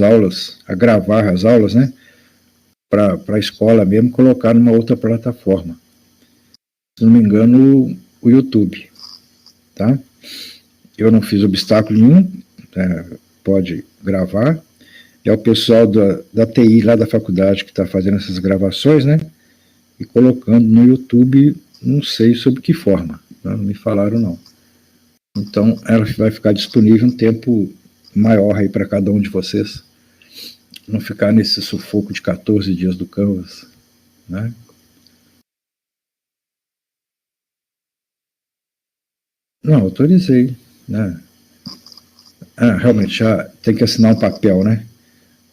aulas, a gravar as aulas, né? Para a escola mesmo, colocar numa outra plataforma. Se não me engano, o YouTube, tá? Eu não fiz obstáculo nenhum, pode gravar. É o pessoal da TI lá da faculdade que está fazendo essas gravações, né? E colocando no YouTube, não sei sobre que forma, não me falaram não. Então, ela vai ficar disponível um tempo maior aí para cada um de vocês. Não ficar nesse sufoco de 14 dias do Canvas, né? Não, autorizei, né? Realmente, já tem que assinar um papel, né?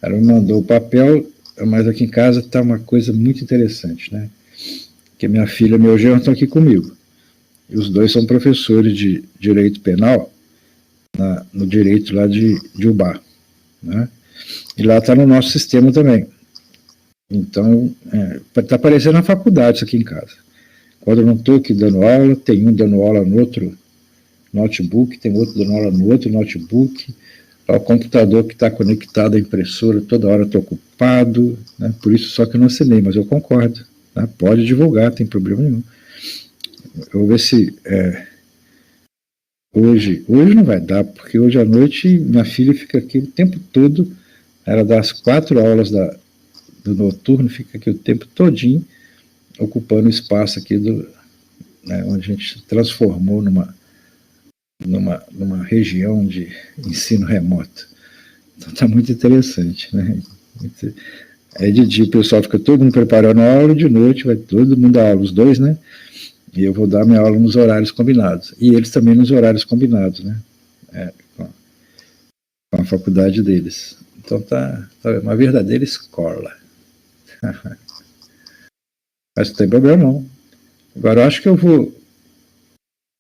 Ela me mandou o papel, mas aqui em casa está uma coisa muito interessante, né? Que minha filha e meu genro estão aqui comigo. E os dois são professores de direito penal no direito lá de Ubá, né? E lá está no nosso sistema também. Então, está parecendo uma faculdade isso aqui em casa. Quando eu não estou aqui dando aula, tem um dando aula no outro notebook, tem outro dando aula no outro notebook, o computador que está conectado à impressora, toda hora estou ocupado, né? Por isso só que eu não assinei, mas eu concordo, né? Pode divulgar, não tem problema nenhum. Eu vou ver se hoje não vai dar, porque hoje à noite minha filha fica aqui o tempo todo, ela dá as 4 aulas do noturno, fica aqui o tempo todinho, ocupando o espaço aqui né, onde a gente transformou numa região de ensino remoto. Então está muito interessante, né? Aí de dia o pessoal fica todo mundo preparando a aula, de noite vai todo mundo dar aula, os dois, né? E eu vou dar minha aula nos horários combinados. E eles também nos horários combinados, né? Com a faculdade deles. Então tá uma verdadeira escola. Mas não tem problema não. Agora eu acho que eu vou,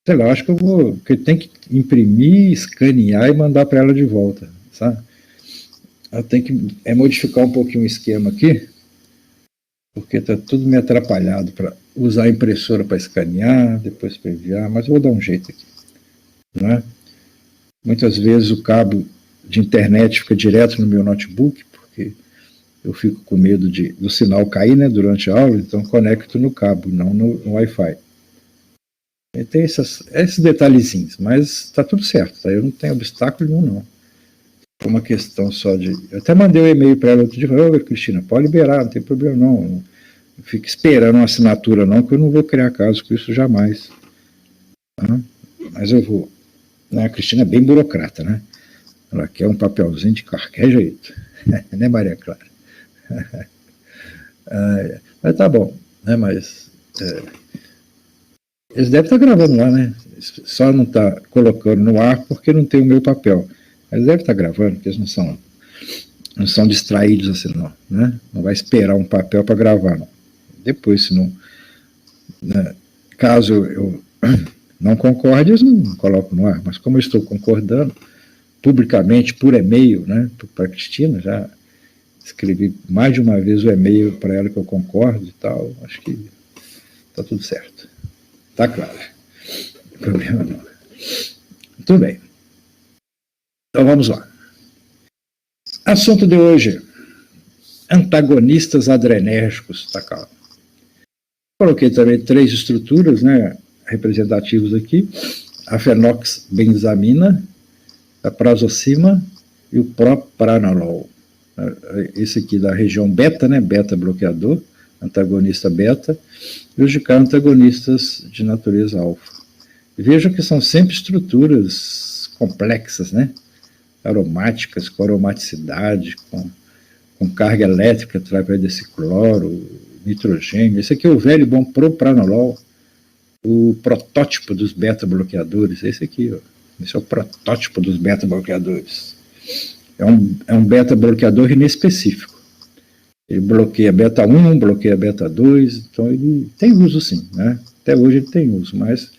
sei lá, porque tem que imprimir, escanear e mandar para ela de volta, sabe? Eu tenho que modificar um pouquinho o esquema aqui, porque está tudo me atrapalhado para usar a impressora para escanear, depois para enviar, mas eu vou dar um jeito aqui, né? Muitas vezes o cabo de internet fica direto no meu notebook, porque eu fico com medo do sinal cair, né, durante a aula, então conecto no cabo, não no Wi-Fi. E tem esses detalhezinhos, mas está tudo certo, tá? Eu não tenho obstáculo nenhum, não. É uma questão só de... Eu até mandei um e-mail para ela outro dia, falei, Cristina, pode liberar, não tem problema não fico esperando uma assinatura não, que eu não vou criar caso com isso jamais. Tá? Mas eu vou. A Cristina é bem burocrata, né? Ela quer um papelzinho de qualquer jeito. Né, Maria Clara? Mas tá bom, né? Mas eles devem estar gravando lá, né? Só não está colocando no ar porque não tem o meu papel. Eles devem estar gravando, porque eles não são distraídos assim, não, né? Não vai esperar um papel para gravar, não. Depois, se não, né, caso eu não concorde, eles não colocam no ar, mas como eu estou concordando publicamente, por e-mail, né, para a Cristina, já escrevi mais de uma vez o e-mail para ela que eu concordo e tal, acho que está tudo certo. Está claro. Não tem problema não. Muito bem. Então vamos lá. Assunto de hoje: antagonistas adrenérgicos. Tá calmo. Coloquei também 3 estruturas, né, representativas aqui: a fenoxibenzamina, a prazosima e o propranolol. Esse aqui da região beta, né, beta bloqueador, antagonista beta, e os de cá antagonistas de natureza alfa. Vejam que são sempre estruturas complexas, né, aromáticas, com aromaticidade, com carga elétrica através desse cloro, nitrogênio. Esse aqui é o velho bom propranolol, o protótipo dos beta-bloqueadores. Esse aqui, ó. Esse é o protótipo dos beta-bloqueadores. É um beta-bloqueador inespecífico. Ele bloqueia beta-1, bloqueia beta-2, então ele tem uso sim, né? Até hoje ele tem uso, mas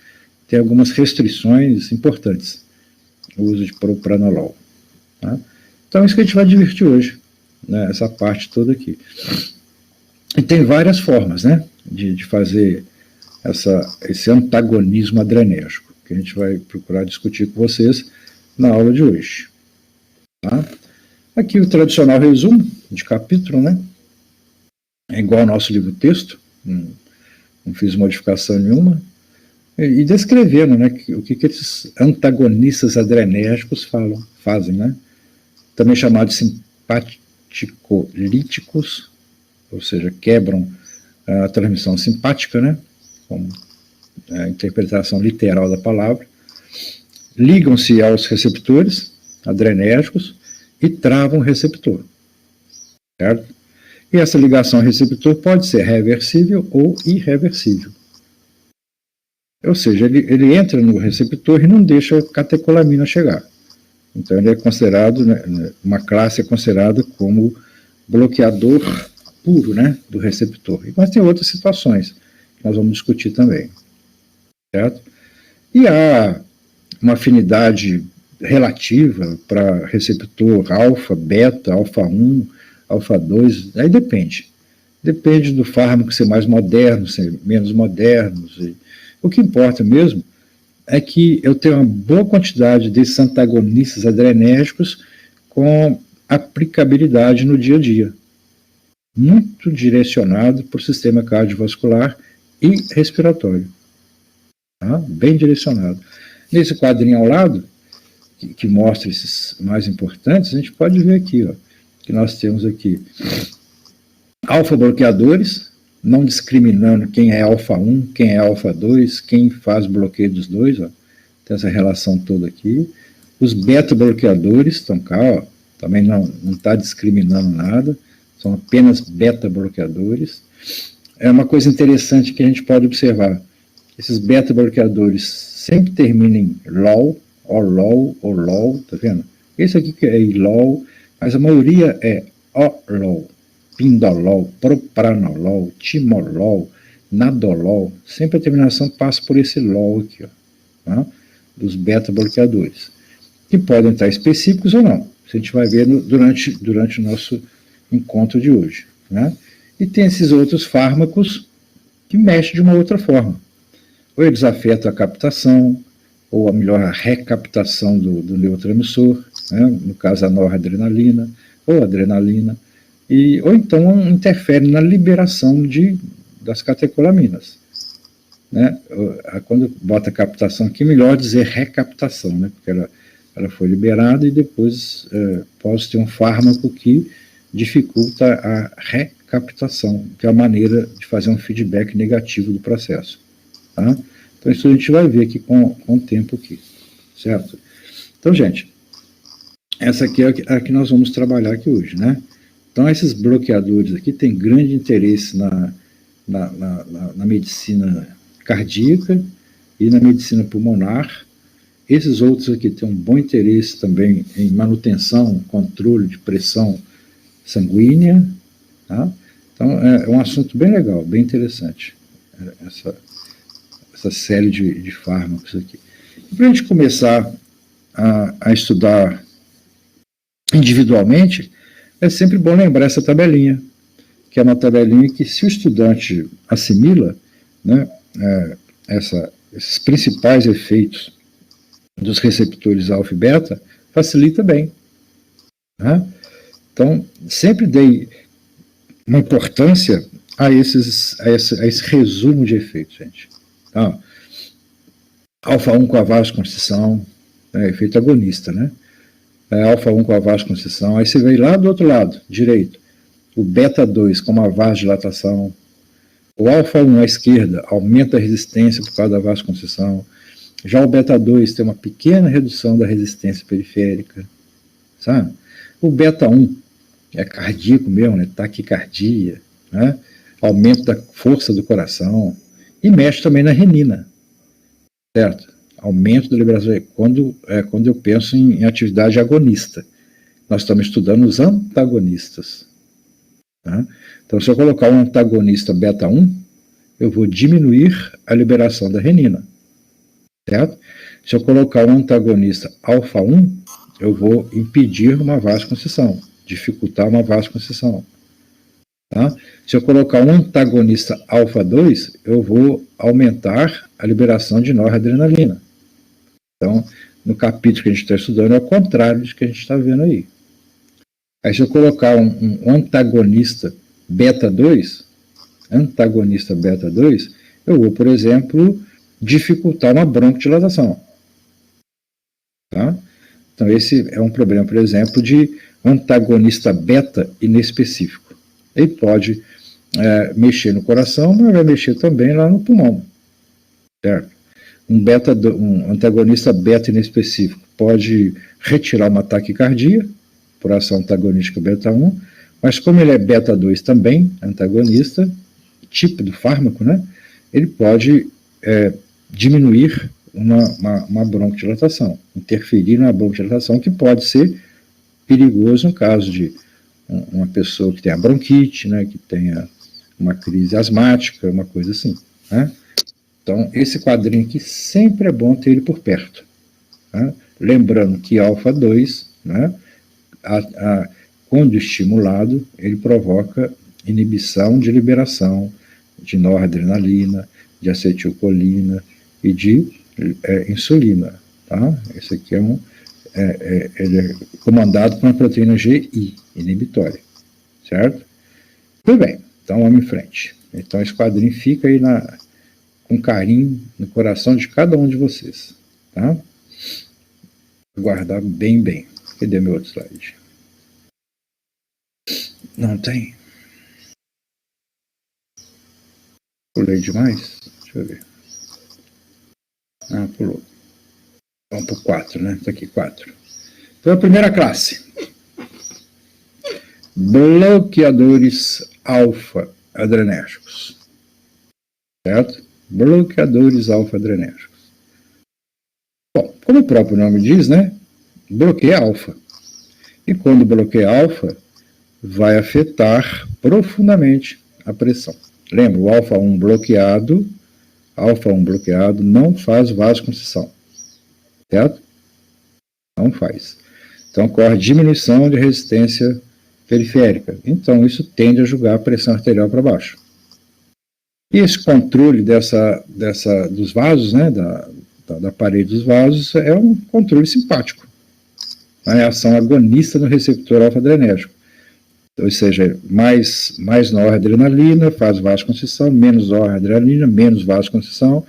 tem algumas restrições importantes, o uso de propranolol. Tá? Então é isso que a gente vai divertir hoje, né? Essa parte toda aqui. E tem várias formas, né, de fazer esse antagonismo adrenérgico, que a gente vai procurar discutir com vocês na aula de hoje. Tá? Aqui o tradicional resumo de capítulo, né? É igual ao nosso livro-texto, não fiz modificação nenhuma. E descrevendo, né, o que esses antagonistas adrenérgicos fazem, né? Também chamados simpaticolíticos, ou seja, quebram a transmissão simpática, né? Como a interpretação literal da palavra. Ligam-se aos receptores adrenérgicos e travam o receptor, certo? E essa ligação ao receptor pode ser reversível ou irreversível. Ou seja, ele entra no receptor e não deixa a catecolamina chegar. Então ele é considerado, né, uma classe é considerada como bloqueador puro, né, do receptor. Mas tem outras situações que nós vamos discutir também, certo? E há uma afinidade relativa para receptor alfa, beta, alfa 1, alfa 2, aí depende. Depende do fármaco ser mais moderno, ser menos moderno. O que importa mesmo é que eu tenho uma boa quantidade desses antagonistas adrenérgicos com aplicabilidade no dia a dia. Muito direcionado para o sistema cardiovascular e respiratório. Tá? Bem direcionado. Nesse quadrinho ao lado, que mostra esses mais importantes, a gente pode ver aqui, ó, que nós temos aqui alfa-bloqueadores, não discriminando quem é alfa 1, quem é alfa 2, quem faz bloqueio dos dois, ó, tem essa relação toda aqui. Os beta-bloqueadores estão cá, ó, também não está discriminando nada, são apenas beta-bloqueadores. É uma coisa interessante que a gente pode observar. Esses beta-bloqueadores sempre terminam em LOL, ou LOL, ou LOL, tá vendo? Esse aqui que é LOL, mas a maioria é OLOL, Pindolol, Propranolol, Timolol, Nadolol. Sempre a terminação passa por esse LOL aqui, ó, tá? Dos beta-bloqueadores, que podem estar específicos ou não. Isso a gente vai ver durante o nosso encontro de hoje, né? E tem esses outros fármacos que mexem de uma outra forma. Ou eles afetam a captação, ou a melhor, a recaptação do neurotransmissor, né? No caso a noradrenalina, ou adrenalina, ou então interferem na liberação das catecolaminas. Né? Quando bota captação aqui, melhor dizer recaptação, né? Porque ela foi liberada e depois pode ter um fármaco que dificulta a recaptação, que é a maneira de fazer um feedback negativo do processo. Tá? Então isso a gente vai ver aqui com o tempo aqui, certo? Então, gente, essa aqui é a que nós vamos trabalhar aqui hoje, né? Então, esses bloqueadores aqui têm grande interesse na medicina cardíaca e na medicina pulmonar. Esses outros aqui têm um bom interesse também em manutenção, controle de pressão sanguínea. Tá? Então, é um assunto bem legal, bem interessante, essa série de fármacos aqui. Para a gente começar a estudar individualmente, é sempre bom lembrar essa tabelinha, que é uma tabelinha que, se o estudante assimila, né, esses principais efeitos dos receptores alfa e beta, facilita bem. Né? Então, sempre dei uma importância a esse resumo de efeitos, gente. Então, alfa 1 com a vasoconstrição, efeito agonista, né? Alfa 1 com a vasoconstrição, aí você vem lá do outro lado, direito, o beta 2 com uma vasodilatação, o alfa 1 à esquerda aumenta a resistência por causa da vasoconstrição, já o beta 2 tem uma pequena redução da resistência periférica, sabe? O beta 1 é cardíaco mesmo, né? Taquicardia, né? Aumento da força do coração, e mexe também na renina, certo? Aumento da liberação, quando eu penso em atividade agonista. Nós estamos estudando os antagonistas. Tá? Então, se eu colocar um antagonista beta 1, eu vou diminuir a liberação da renina. Certo? Se eu colocar um antagonista alfa 1, eu vou impedir uma vasoconstrição, dificultar uma vasoconstrição. Tá? Se eu colocar um antagonista alfa 2, eu vou aumentar a liberação de noradrenalina. Então, no capítulo que a gente está estudando, é o contrário do que a gente está vendo aí. Aí se eu colocar um antagonista beta-2, eu vou, por exemplo, dificultar uma broncodilatação. Tá? Então esse é um problema, por exemplo, de antagonista beta inespecífico. Ele pode mexer no coração, mas vai mexer também lá no pulmão. Certo? Um antagonista beta inespecífico pode retirar uma taquicardia, por ação antagonística beta-1, mas como ele é beta-2 também, antagonista, tipo do fármaco, né, ele pode diminuir uma broncodilatação, interferir na broncodilatação, que pode ser perigoso no caso de uma pessoa que tenha bronquite, né, que tenha uma crise asmática, uma coisa assim. Né? Então, esse quadrinho aqui sempre é bom ter ele por perto. Né? Lembrando que alfa-2, né, quando estimulado, ele provoca inibição de liberação de noradrenalina, de acetilcolina e de insulina. Tá? Esse aqui ele é comandado por uma proteína GI inibitória, certo? Tudo bem, então vamos em frente. Então esse quadrinho fica aí com carinho no coração de cada um de vocês, tá? Guardar bem, bem. Cadê meu outro slide? Não tem? Pulei demais? Deixa eu ver. Pulou. Vamos para o 4, né? Está aqui 4. Então, a primeira classe. Bloqueadores alfa-adrenérgicos. Certo? Bloqueadores alfa-adrenérgicos. Bom, como o próprio nome diz, né? Bloqueia alfa. E quando bloqueia alfa, vai afetar profundamente a pressão. Lembra, o alfa-1 bloqueado não faz vasoconstrição. Certo? Não faz. Então, ocorre diminuição de resistência periférica. Então, isso tende a jogar a pressão arterial para baixo. E esse controle dos vasos, né, da parede dos vasos, é um controle simpático. É a ação agonista no receptor alfa-adrenérgico. Ou seja, mais noradrenalina faz vasoconstrição, menos noradrenalina, menos vasoconstrição,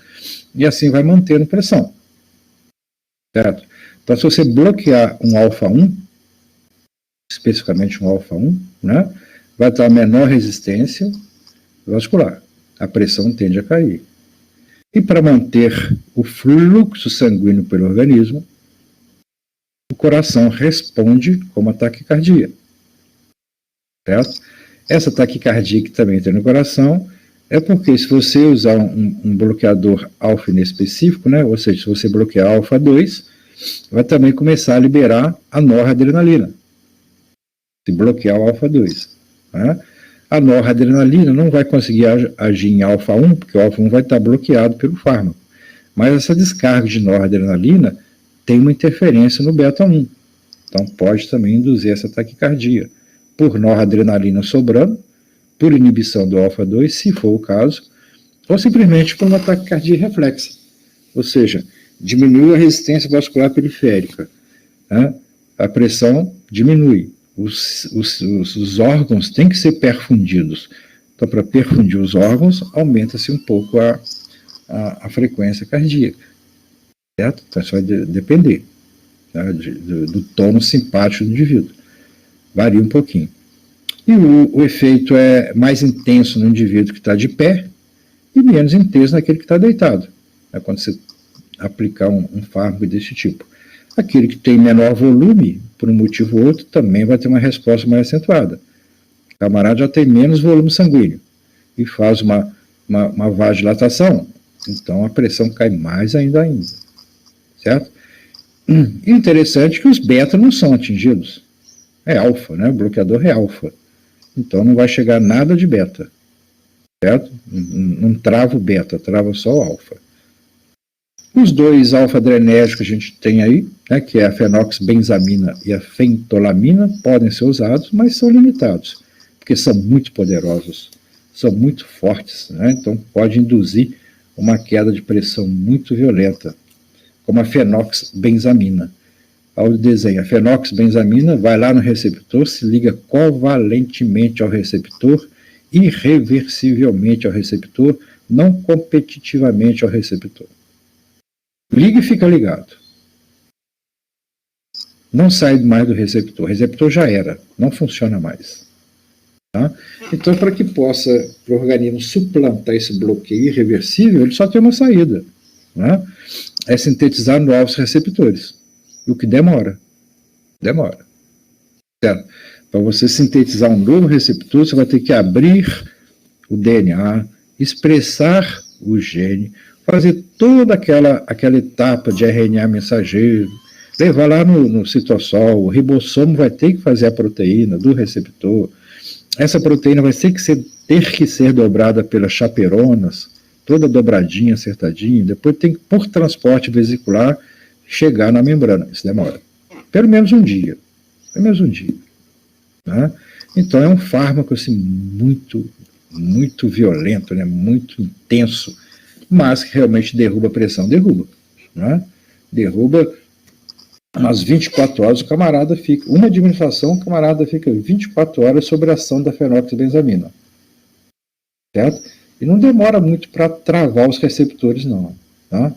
e assim vai mantendo pressão. Certo? Então, se você bloquear um alfa-1, especificamente um alfa-1, né, vai ter menor resistência vascular. A pressão tende a cair. E para manter o fluxo sanguíneo pelo organismo, o coração responde com uma taquicardia. Certo? Essa taquicardia que também tem no coração é porque se você usar um bloqueador alfa inespecífico, né, ou seja, se você bloquear alfa-2, vai também começar a liberar a noradrenalina. Se bloquear o alfa-2. Né? A noradrenalina não vai conseguir agir em alfa-1, porque o alfa-1 vai estar bloqueado pelo fármaco. Mas essa descarga de noradrenalina tem uma interferência no beta-1. Então pode também induzir essa taquicardia. Por noradrenalina sobrando, por inibição do alfa-2, se for o caso, ou simplesmente por uma taquicardia reflexa. Ou seja, diminui a resistência vascular periférica. Né? A pressão diminui. Os órgãos têm que ser perfundidos. Então, para perfundir os órgãos, aumenta-se um pouco a frequência cardíaca. Certo? Então, isso vai depender, né, do tono simpático do indivíduo. Varia um pouquinho. E o efeito é mais intenso no indivíduo que está de pé e menos intenso naquele que está deitado. É quando você aplicar um fármaco desse tipo. Aquele que tem menor volume, por um motivo ou outro, também vai ter uma resposta mais acentuada. O camarada já tem menos volume sanguíneo e faz uma vasodilatação, então a pressão cai mais ainda. Certo? E interessante que os beta não são atingidos. É alfa, né? O bloqueador é alfa. Então não vai chegar nada de beta. Certo? Não trava o beta, trava só o alfa. Os dois alfa-adrenérgicos que a gente tem aí, né, que é a fenoxibenzamina e a fentolamina, podem ser usados, mas são limitados, porque são muito poderosos, são muito fortes, né, então pode induzir uma queda de pressão muito violenta, como a fenoxibenzamina. ao desenho. A fenoxibenzamina vai lá no receptor, se liga covalentemente ao receptor, irreversivelmente ao receptor, não competitivamente ao receptor. Liga e fica ligado. Não sai mais do receptor. O receptor já era, não funciona mais. Tá? Então, para que possa o organismo suplantar esse bloqueio irreversível, ele só tem uma saída. Né? É sintetizar novos receptores. O que demora. Demora. Certo? Para você sintetizar um novo receptor, você vai ter que abrir o DNA, expressar o gene, fazer toda aquela etapa de RNA mensageiro, levar lá no citossol, o ribossomo vai ter que fazer a proteína do receptor. Essa proteína vai ter que ser dobrada pelas chaperonas, toda dobradinha, acertadinha, depois tem que, por transporte vesicular, chegar na membrana. Isso demora. Pelo menos um dia. Pelo menos um dia. Né? Então é um fármaco assim, muito, muito violento, né? Muito intenso, mas que realmente derruba a pressão. Derruba. Né? Derruba. Nas 24 horas o camarada fica, uma administração, o camarada fica 24 horas sob a ação da fenoxibenzamina. Certo? E não demora muito para travar os receptores, não. Tá?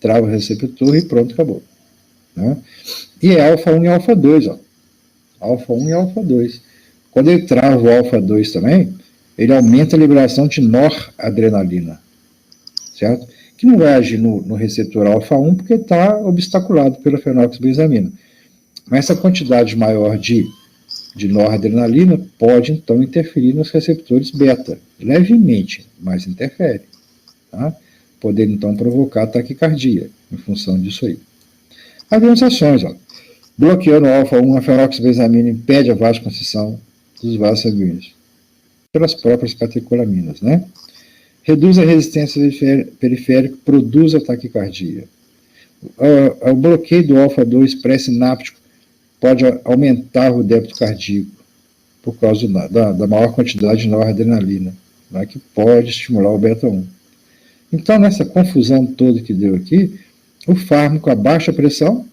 Trava o receptor e pronto, acabou. Né? E é alfa-1 e alfa-2. Alfa-1 e alfa-2. Quando ele trava o alfa-2 também, ele aumenta a liberação de noradrenalina. Certo? Que não vai agir no receptor alfa-1 porque está obstaculado pela fenoxibenzamina. Mas essa quantidade maior de noradrenalina pode, então, interferir nos receptores beta, levemente, mas interfere. Tá? Podendo, então, provocar taquicardia, em função disso aí. Algumas ações, bloqueando o alfa-1, a fenoxibenzamina impede a vasoconstrição dos vasos sanguíneos, pelas próprias catecolaminas, né? Reduz a resistência periférica, produz a taquicardia. O bloqueio do alfa-2 pré-sináptico pode aumentar o débito cardíaco por causa da maior quantidade de noradrenalina, né, que pode estimular o beta-1. Então, nessa confusão toda que deu aqui, o fármaco abaixa a pressão,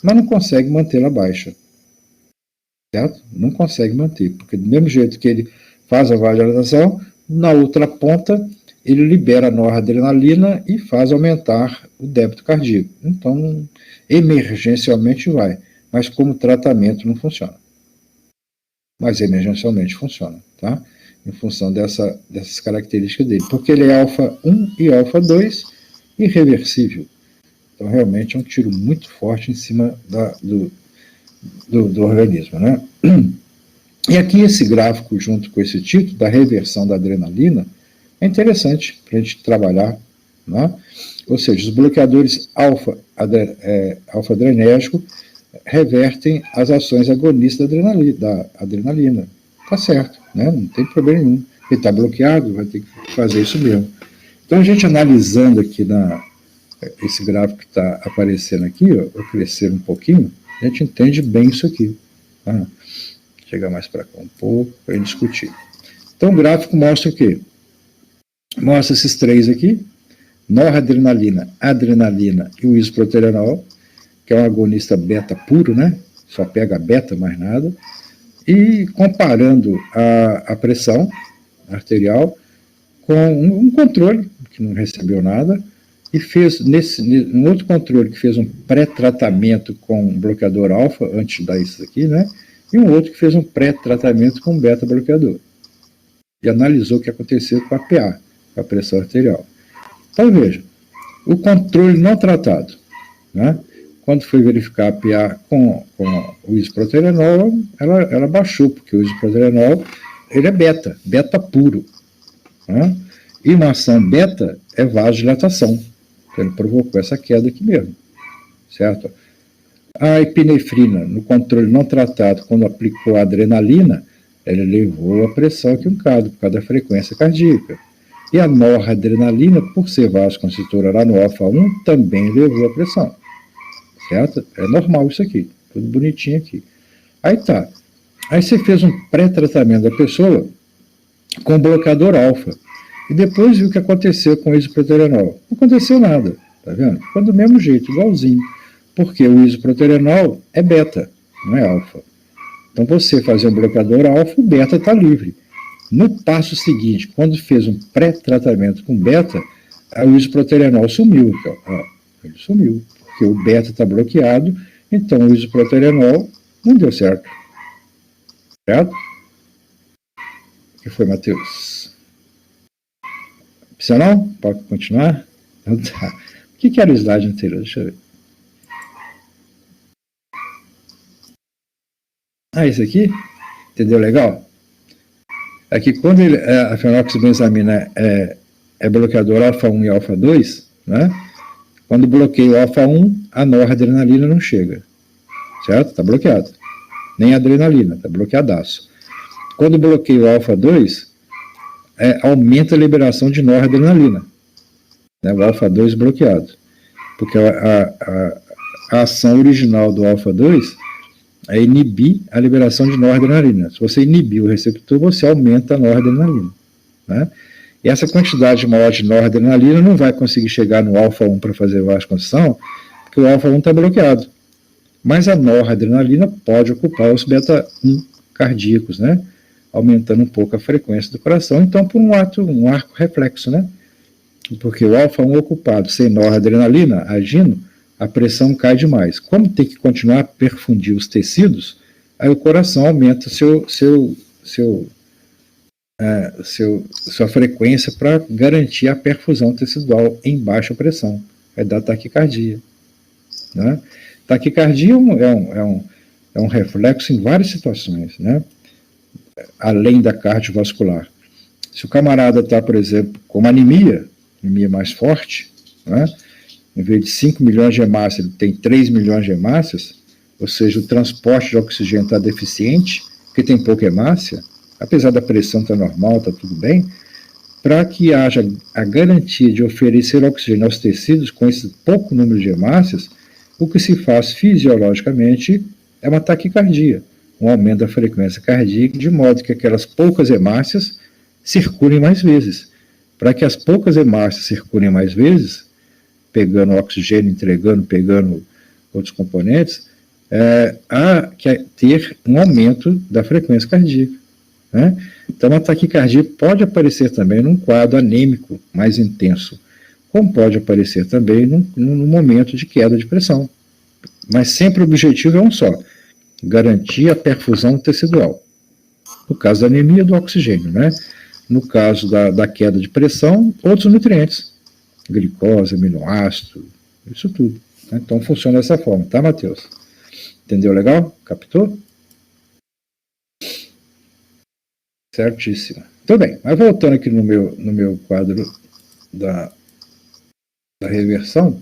mas não consegue mantê-la baixa. Certo? Não consegue manter, porque do mesmo jeito que ele faz a vasodilatação, na outra ponta ele libera a noradrenalina e faz aumentar o débito cardíaco. Então, emergencialmente vai, mas como tratamento não funciona. Mas emergencialmente funciona, tá? Em função dessas características dele. Porque ele é alfa-1 e alfa-2 irreversível. Então, realmente é um tiro muito forte em cima do organismo, né? E aqui esse gráfico, junto com esse título, da reversão da adrenalina, é interessante para a gente trabalhar, né? Ou seja, os bloqueadores alfa-adrenérgico revertem as ações agonistas da adrenalina. Tá certo, né? Não tem problema nenhum. Ele está bloqueado, vai ter que fazer isso mesmo. Então, a gente analisando aqui esse gráfico que está aparecendo aqui, ó, eu crescer um pouquinho, a gente entende bem isso aqui. Tá? Chegar mais para cá um pouco, para discutir. Então, o gráfico mostra o quê? Mostra esses três aqui, noradrenalina, adrenalina e o isoproterenol, que é um agonista beta puro, né? Só pega beta, mais nada. E comparando a pressão arterial com um controle, que não recebeu nada, e fez, um outro controle que fez um pré-tratamento com bloqueador alfa, antes de dar isso aqui, né? E um outro que fez um pré-tratamento com beta-bloqueador. E analisou o que aconteceu com a PA, a pressão arterial. Então, veja, o controle não tratado, né? Quando foi verificar a PA com o isoproterenol, ela baixou, porque o isoproterenol, ele é beta puro. Né? E uma ação beta é vasodilatação. Então, ele provocou essa queda aqui mesmo, certo? A epinefrina, no controle não tratado, quando aplicou a adrenalina, ela elevou a pressão aqui um bocado, por causa da frequência cardíaca. E a noradrenalina, por ser vasoconstritora lá no alfa-1, também elevou a pressão. Certo? É normal isso aqui, tudo bonitinho aqui. Aí tá. Aí você fez um pré-tratamento da pessoa com bloqueador alfa. E depois viu o que aconteceu com o isoproterenol. Não aconteceu nada, tá vendo? Ficou do mesmo jeito, igualzinho. Porque o isoproterenol é beta, não é alfa. Então, você fazer um bloqueador alfa, o beta está livre. No passo seguinte, quando fez um pré-tratamento com beta, o isoproterenol sumiu. Então, ele sumiu, porque o beta está bloqueado, então o isoproterenol não deu certo. Certo? O que foi, Matheus? Opcional? Pode continuar? Então, tá. O que era o slide anterior? Deixa eu ver. Esse aqui? Entendeu legal? É que quando a fenoxibenzamina é bloqueador alfa-1 e alfa-2, né? Quando bloqueia o alfa-1, a noradrenalina não chega. Certo? Está bloqueado. Nem a adrenalina, está bloqueadaço. Quando bloqueia o alfa-2, aumenta a liberação de noradrenalina. Né? O alfa-2 bloqueado. Porque a ação original do alfa-2 é inibir a liberação de noradrenalina. Se você inibir o receptor, você aumenta a noradrenalina. Né? E essa quantidade maior de noradrenalina não vai conseguir chegar no alfa-1 para fazer vasconstrição, porque o alfa-1 está bloqueado. Mas a noradrenalina pode ocupar os beta-1 cardíacos, né? Aumentando um pouco a frequência do coração, então por um arco reflexo, né? Porque o alfa-1 ocupado sem noradrenalina agindo, a pressão cai demais. Como tem que continuar a perfundir os tecidos, aí o coração aumenta sua frequência para garantir a perfusão tecidual em baixa pressão. Vai dar taquicardia. Né? Taquicardia é um reflexo em várias situações, né? Além da cardiovascular. Se o camarada está, por exemplo, com uma anemia mais forte, né? Em vez de 5 milhões de hemácias, ele tem 3 milhões de hemácias, ou seja, o transporte de oxigênio está deficiente, porque tem pouca hemácia, apesar da pressão estar normal, está tudo bem, para que haja a garantia de oferecer oxigênio aos tecidos com esse pouco número de hemácias, o que se faz fisiologicamente é uma taquicardia, um aumento da frequência cardíaca, de modo que aquelas poucas hemácias circulem mais vezes. Para que as poucas hemácias circulem mais vezes, pegando oxigênio, entregando, pegando outros componentes, há que ter um aumento da frequência cardíaca. Né? Então, a taquicardia pode aparecer também num quadro anêmico mais intenso, como pode aparecer também num momento de queda de pressão. Mas sempre o objetivo é um só, garantir a perfusão tecidual. No caso da anemia, do oxigênio, né? No caso da queda de pressão, outros nutrientes, glicose, aminoácido, isso tudo. Né? Então funciona dessa forma, tá, Matheus? Entendeu legal? Captou? Certíssimo. Tudo bem, mas voltando aqui no meu quadro da reversão,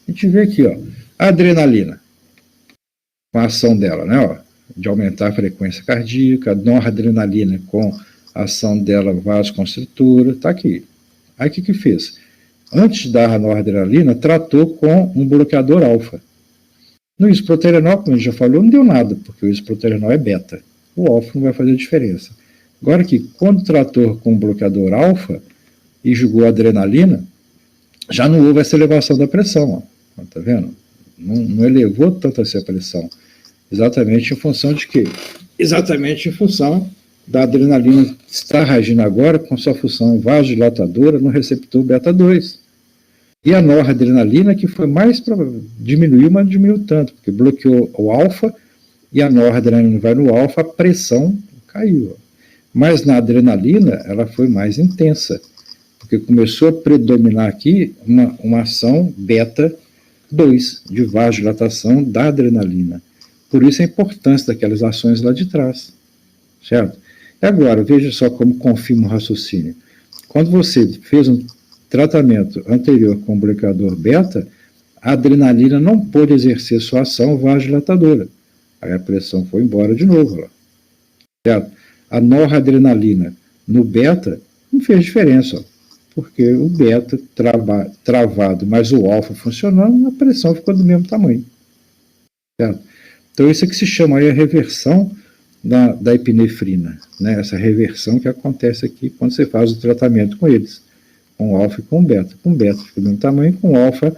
a gente vê aqui, ó, a adrenalina, com a ação dela, né, ó, de aumentar a frequência cardíaca, a noradrenalina com a ação dela vasoconstritora, tá aqui. Aí o que fez? Antes de dar a noradrenalina, tratou com um bloqueador alfa. No isoproterenol, como a gente já falou, não deu nada, porque o isoproterenol é beta. O alfa não vai fazer diferença. Agora aqui, quando tratou com um bloqueador alfa e jogou a adrenalina, já não houve essa elevação da pressão. Ó. Tá vendo? Não elevou tanto essa pressão. Exatamente em função de quê? Exatamente em função da adrenalina estar agindo agora com sua função vasodilatadora no receptor beta-2. E a noradrenalina que foi mais para diminuir, mas não diminuiu tanto, porque bloqueou o alfa e a noradrenalina vai no alfa, a pressão caiu. Mas na adrenalina ela foi mais intensa, porque começou a predominar aqui uma ação beta-2 de vasodilatação da adrenalina. Por isso a importância daquelas ações lá de trás, certo? E agora, veja só como confirma o raciocínio. Quando você fez um tratamento anterior com o bloqueador beta, a adrenalina não pôde exercer sua ação vasodilatadora. Aí a pressão foi embora de novo. Ó. Certo? A noradrenalina no beta não fez diferença, ó, porque o beta travado, mas o alfa funcionando, a pressão ficou do mesmo tamanho. Certo? Então isso é que se chama aí a reversão da epinefrina, né? Essa reversão que acontece aqui quando você faz o tratamento com eles, com alfa e com beta. Com beta fica do mesmo tamanho, com alfa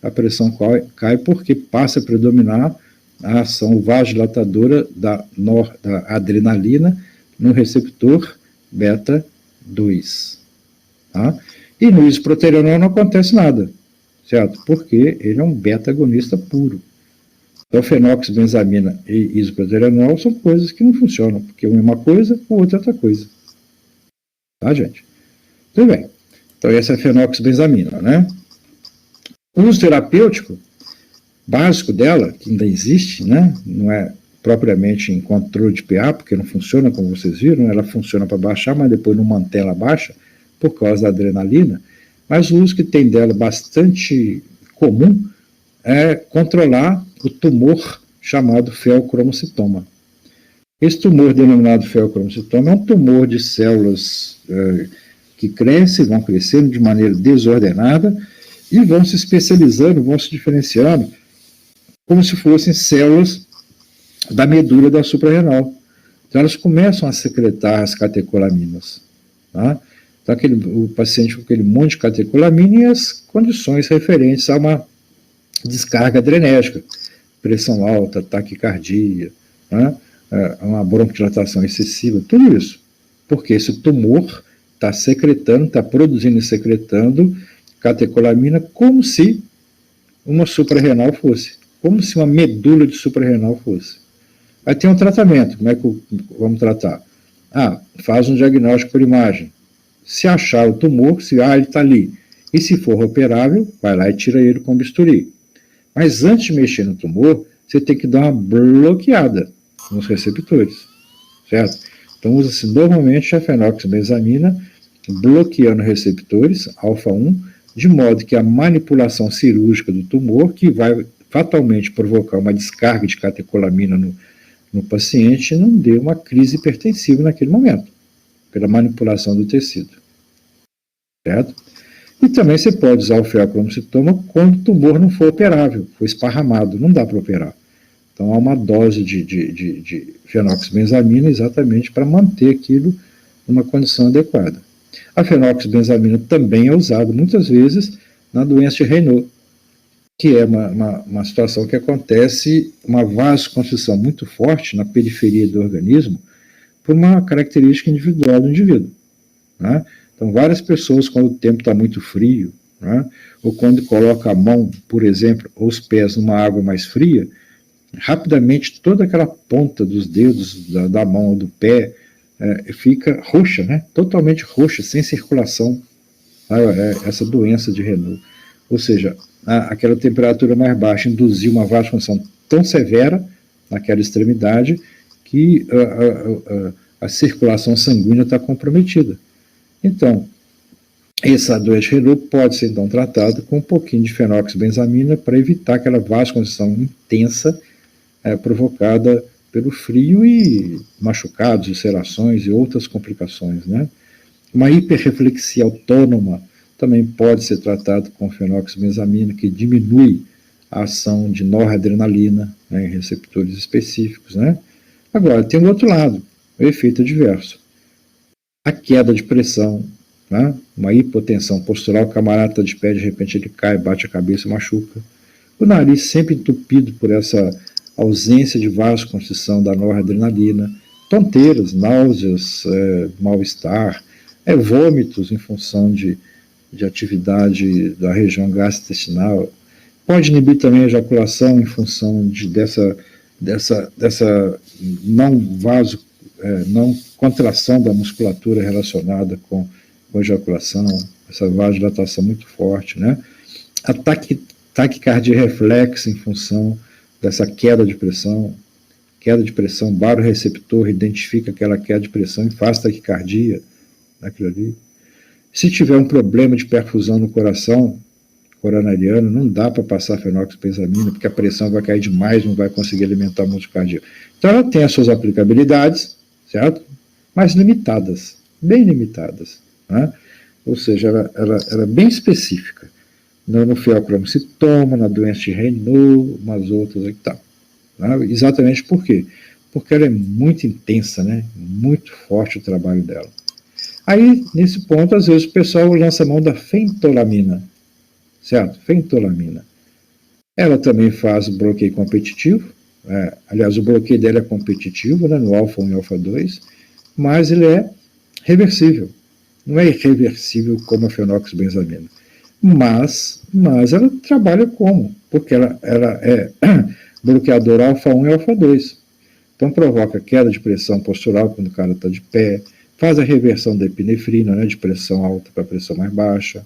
a pressão cai porque passa a predominar a ação vasodilatadora da adrenalina no receptor beta 2. Tá? E no isoproterenol não acontece nada, certo? Porque ele é um beta-agonista puro. Então, fenoxibenzamina e isoproterenol são coisas que não funcionam, porque uma é uma coisa, o outro é outra coisa. Tá, gente? Tudo bem. Então, essa é a fenoxibenzamina, né? O uso terapêutico básico dela, que ainda existe, né? Não é propriamente em controle de PA, porque não funciona como vocês viram, ela funciona para baixar, mas depois não mantém ela baixa, por causa da adrenalina, mas o uso que tem dela bastante comum é controlar o tumor chamado feocromocitoma. Esse tumor denominado feocromocitoma é um tumor de células que crescem, vão crescendo de maneira desordenada e vão se especializando, vão se diferenciando como se fossem células da medula da suprarrenal. Então elas começam a secretar as catecolaminas. Tá? Então o paciente com aquele monte de catecolamina e as condições referentes a uma descarga adrenérgica, pressão alta, taquicardia, né? Uma broncodilatação excessiva, tudo isso. Porque esse tumor está secretando, está produzindo e secretando catecolamina como se uma suprarrenal fosse, como se uma medula de suprarrenal fosse. Aí tem um tratamento, como é que vamos tratar? Faz um diagnóstico por imagem. Se achar o tumor, se ele está ali, e se for operável, vai lá e tira ele com bisturi. Mas antes de mexer no tumor, você tem que dar uma bloqueada nos receptores, certo? Então usa-se normalmente a fenoxibenzamina bloqueando receptores, alfa-1, de modo que a manipulação cirúrgica do tumor, que vai fatalmente provocar uma descarga de catecolamina no paciente, não dê uma crise hipertensiva naquele momento, pela manipulação do tecido, certo? E também você pode usar o feocromocitoma quando o tumor não for operável, for esparramado, não dá para operar. Então há uma dose de fenoxibenzamina exatamente para manter aquilo numa condição adequada. A fenoxibenzamina também é usada muitas vezes na doença de Raynaud, que é uma situação que acontece, uma vasoconstrição muito forte na periferia do organismo, por uma característica individual do indivíduo, né? Então, várias pessoas, quando o tempo está muito frio, né, ou quando coloca a mão, por exemplo, ou os pés numa água mais fria, rapidamente toda aquela ponta dos dedos da mão ou do pé fica roxa, né, totalmente roxa, sem circulação, essa doença de Raynaud. Ou seja, aquela temperatura mais baixa induziu uma vasoconstrição tão severa naquela extremidade que a circulação sanguínea está comprometida. Então, essa doença de Raynaud pode ser então tratada com um pouquinho de fenoxibenzamina para evitar aquela vasoconstrição intensa provocada pelo frio e machucados, ulcerações e outras complicações, né? Uma hiperreflexia autônoma também pode ser tratada com fenoxibenzamina, que diminui a ação de noradrenalina, né, em receptores específicos, né? Agora, tem o outro lado, o efeito adverso. A queda de pressão, né? Uma hipotensão postural, o camarada está de pé, de repente ele cai, bate a cabeça, machuca. O nariz sempre entupido por essa ausência de vasoconstrição da noradrenalina, tonteiras, náuseas, mal-estar, vômitos em função de atividade da região gastrointestinal. Pode inibir também a ejaculação em função dessa não contração da musculatura relacionada com ejaculação, essa vasodilatação muito forte, né? A taquicardia reflexa em função dessa queda de pressão, baroreceptor identifica aquela queda de pressão e faz taquicardia naquilo ali. Se tiver um problema de perfusão no coração coronariano, não dá para passar fenoxibenzamina, porque a pressão vai cair demais, não vai conseguir alimentar o músculo cardíaco. Então ela tem as suas aplicabilidades, certo? Mas limitadas, bem limitadas, né? Ou seja, ela é bem específica. No feocromocitoma, na doença de Raynaud, umas outras aqui, tá. Né? Exatamente por quê? Porque ela é muito intensa, né? Muito forte o trabalho dela. Aí, nesse ponto, às vezes o pessoal lança a mão da fentolamina, certo? Fentolamina. Ela também faz bloqueio competitivo, aliás, o bloqueio dela é competitivo, né, no alfa-1 e alfa-2, mas ele é reversível. Não é irreversível como a fenoxibenzamina. Mas ela trabalha como? Porque ela é bloqueadora alfa-1 e alfa-2. Então provoca queda de pressão postural quando o cara está de pé, faz a reversão da epinefrina, né, de pressão alta para pressão mais baixa,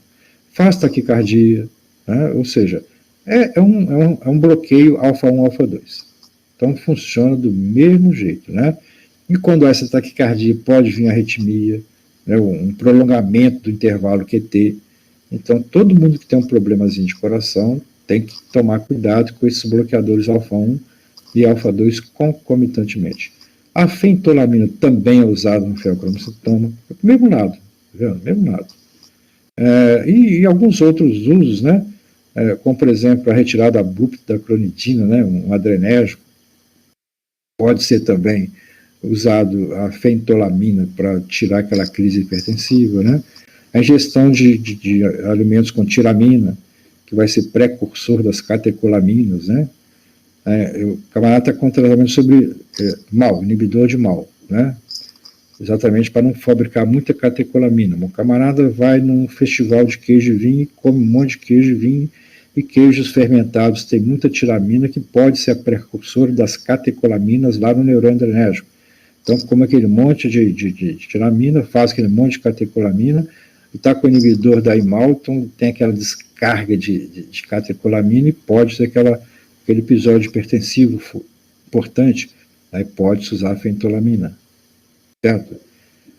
faz taquicardia, né, ou seja, é um bloqueio alfa-1, alfa-2. Então funciona do mesmo jeito, né? E quando essa taquicardia pode vir arritmia, né, um prolongamento do intervalo QT. Então todo mundo que tem um problemazinho de coração tem que tomar cuidado com esses bloqueadores alfa-1 e alfa-2 concomitantemente. A fentolamina também é usada no feocromocitoma, do mesmo lado, tá vendo? Mesmo lado. E alguns outros usos, né? Como, por exemplo, a retirada abrupta da clonidina, né? Um adrenérgico, pode ser também usado a fentolamina para tirar aquela crise hipertensiva, né? A ingestão de alimentos com tiramina, que vai ser precursor das catecolaminas, né? O camarada está com tratamento sobre mal, inibidor de mal, né? Exatamente para não fabricar muita catecolamina. O camarada vai num festival de queijo e vinho e come um monte de queijo e vinho, e queijos fermentados tem muita tiramina que pode ser a precursora das catecolaminas lá no neurônio adrenérgico. Então, come aquele monte de tiramina, faz aquele monte de catecolamina, e está com o inibidor da IMAL, então tem aquela descarga de catecolamina e pode ser aquele episódio hipertensivo importante, aí pode-se usar a fentolamina, certo?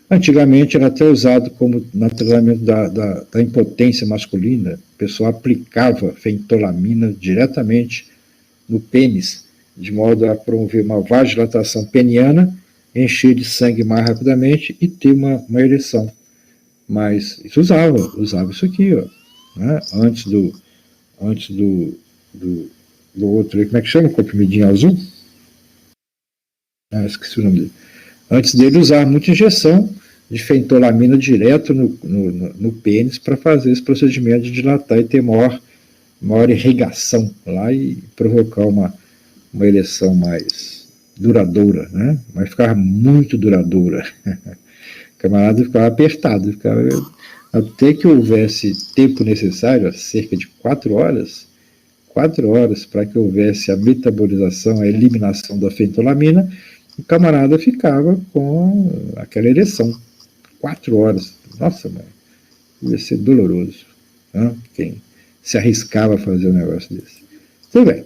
Antigamente era até usado como no tratamento da impotência masculina, o pessoal aplicava fentolamina diretamente no pênis, de modo a promover uma vasodilatação peniana, encher de sangue mais rapidamente e ter uma ereção. Mas isso usava isso aqui, ó, né? Antes do outro, como é que chama? Comprimidinho azul? Esqueci o nome dele. Antes dele usar muita injeção de fentolamina direto no pênis para fazer esse procedimento de dilatar e ter maior irrigação lá e provocar uma ereção mais duradoura, né? Mas ficava muito duradoura. O camarada ficava apertado, até que houvesse tempo necessário, cerca de 4 horas, para que houvesse a metabolização, a eliminação da fentolamina, o camarada ficava com aquela ereção. 4 horas. Nossa, mãe, ia ser doloroso, né? Quem se arriscava a fazer um negócio desse. Tudo bem.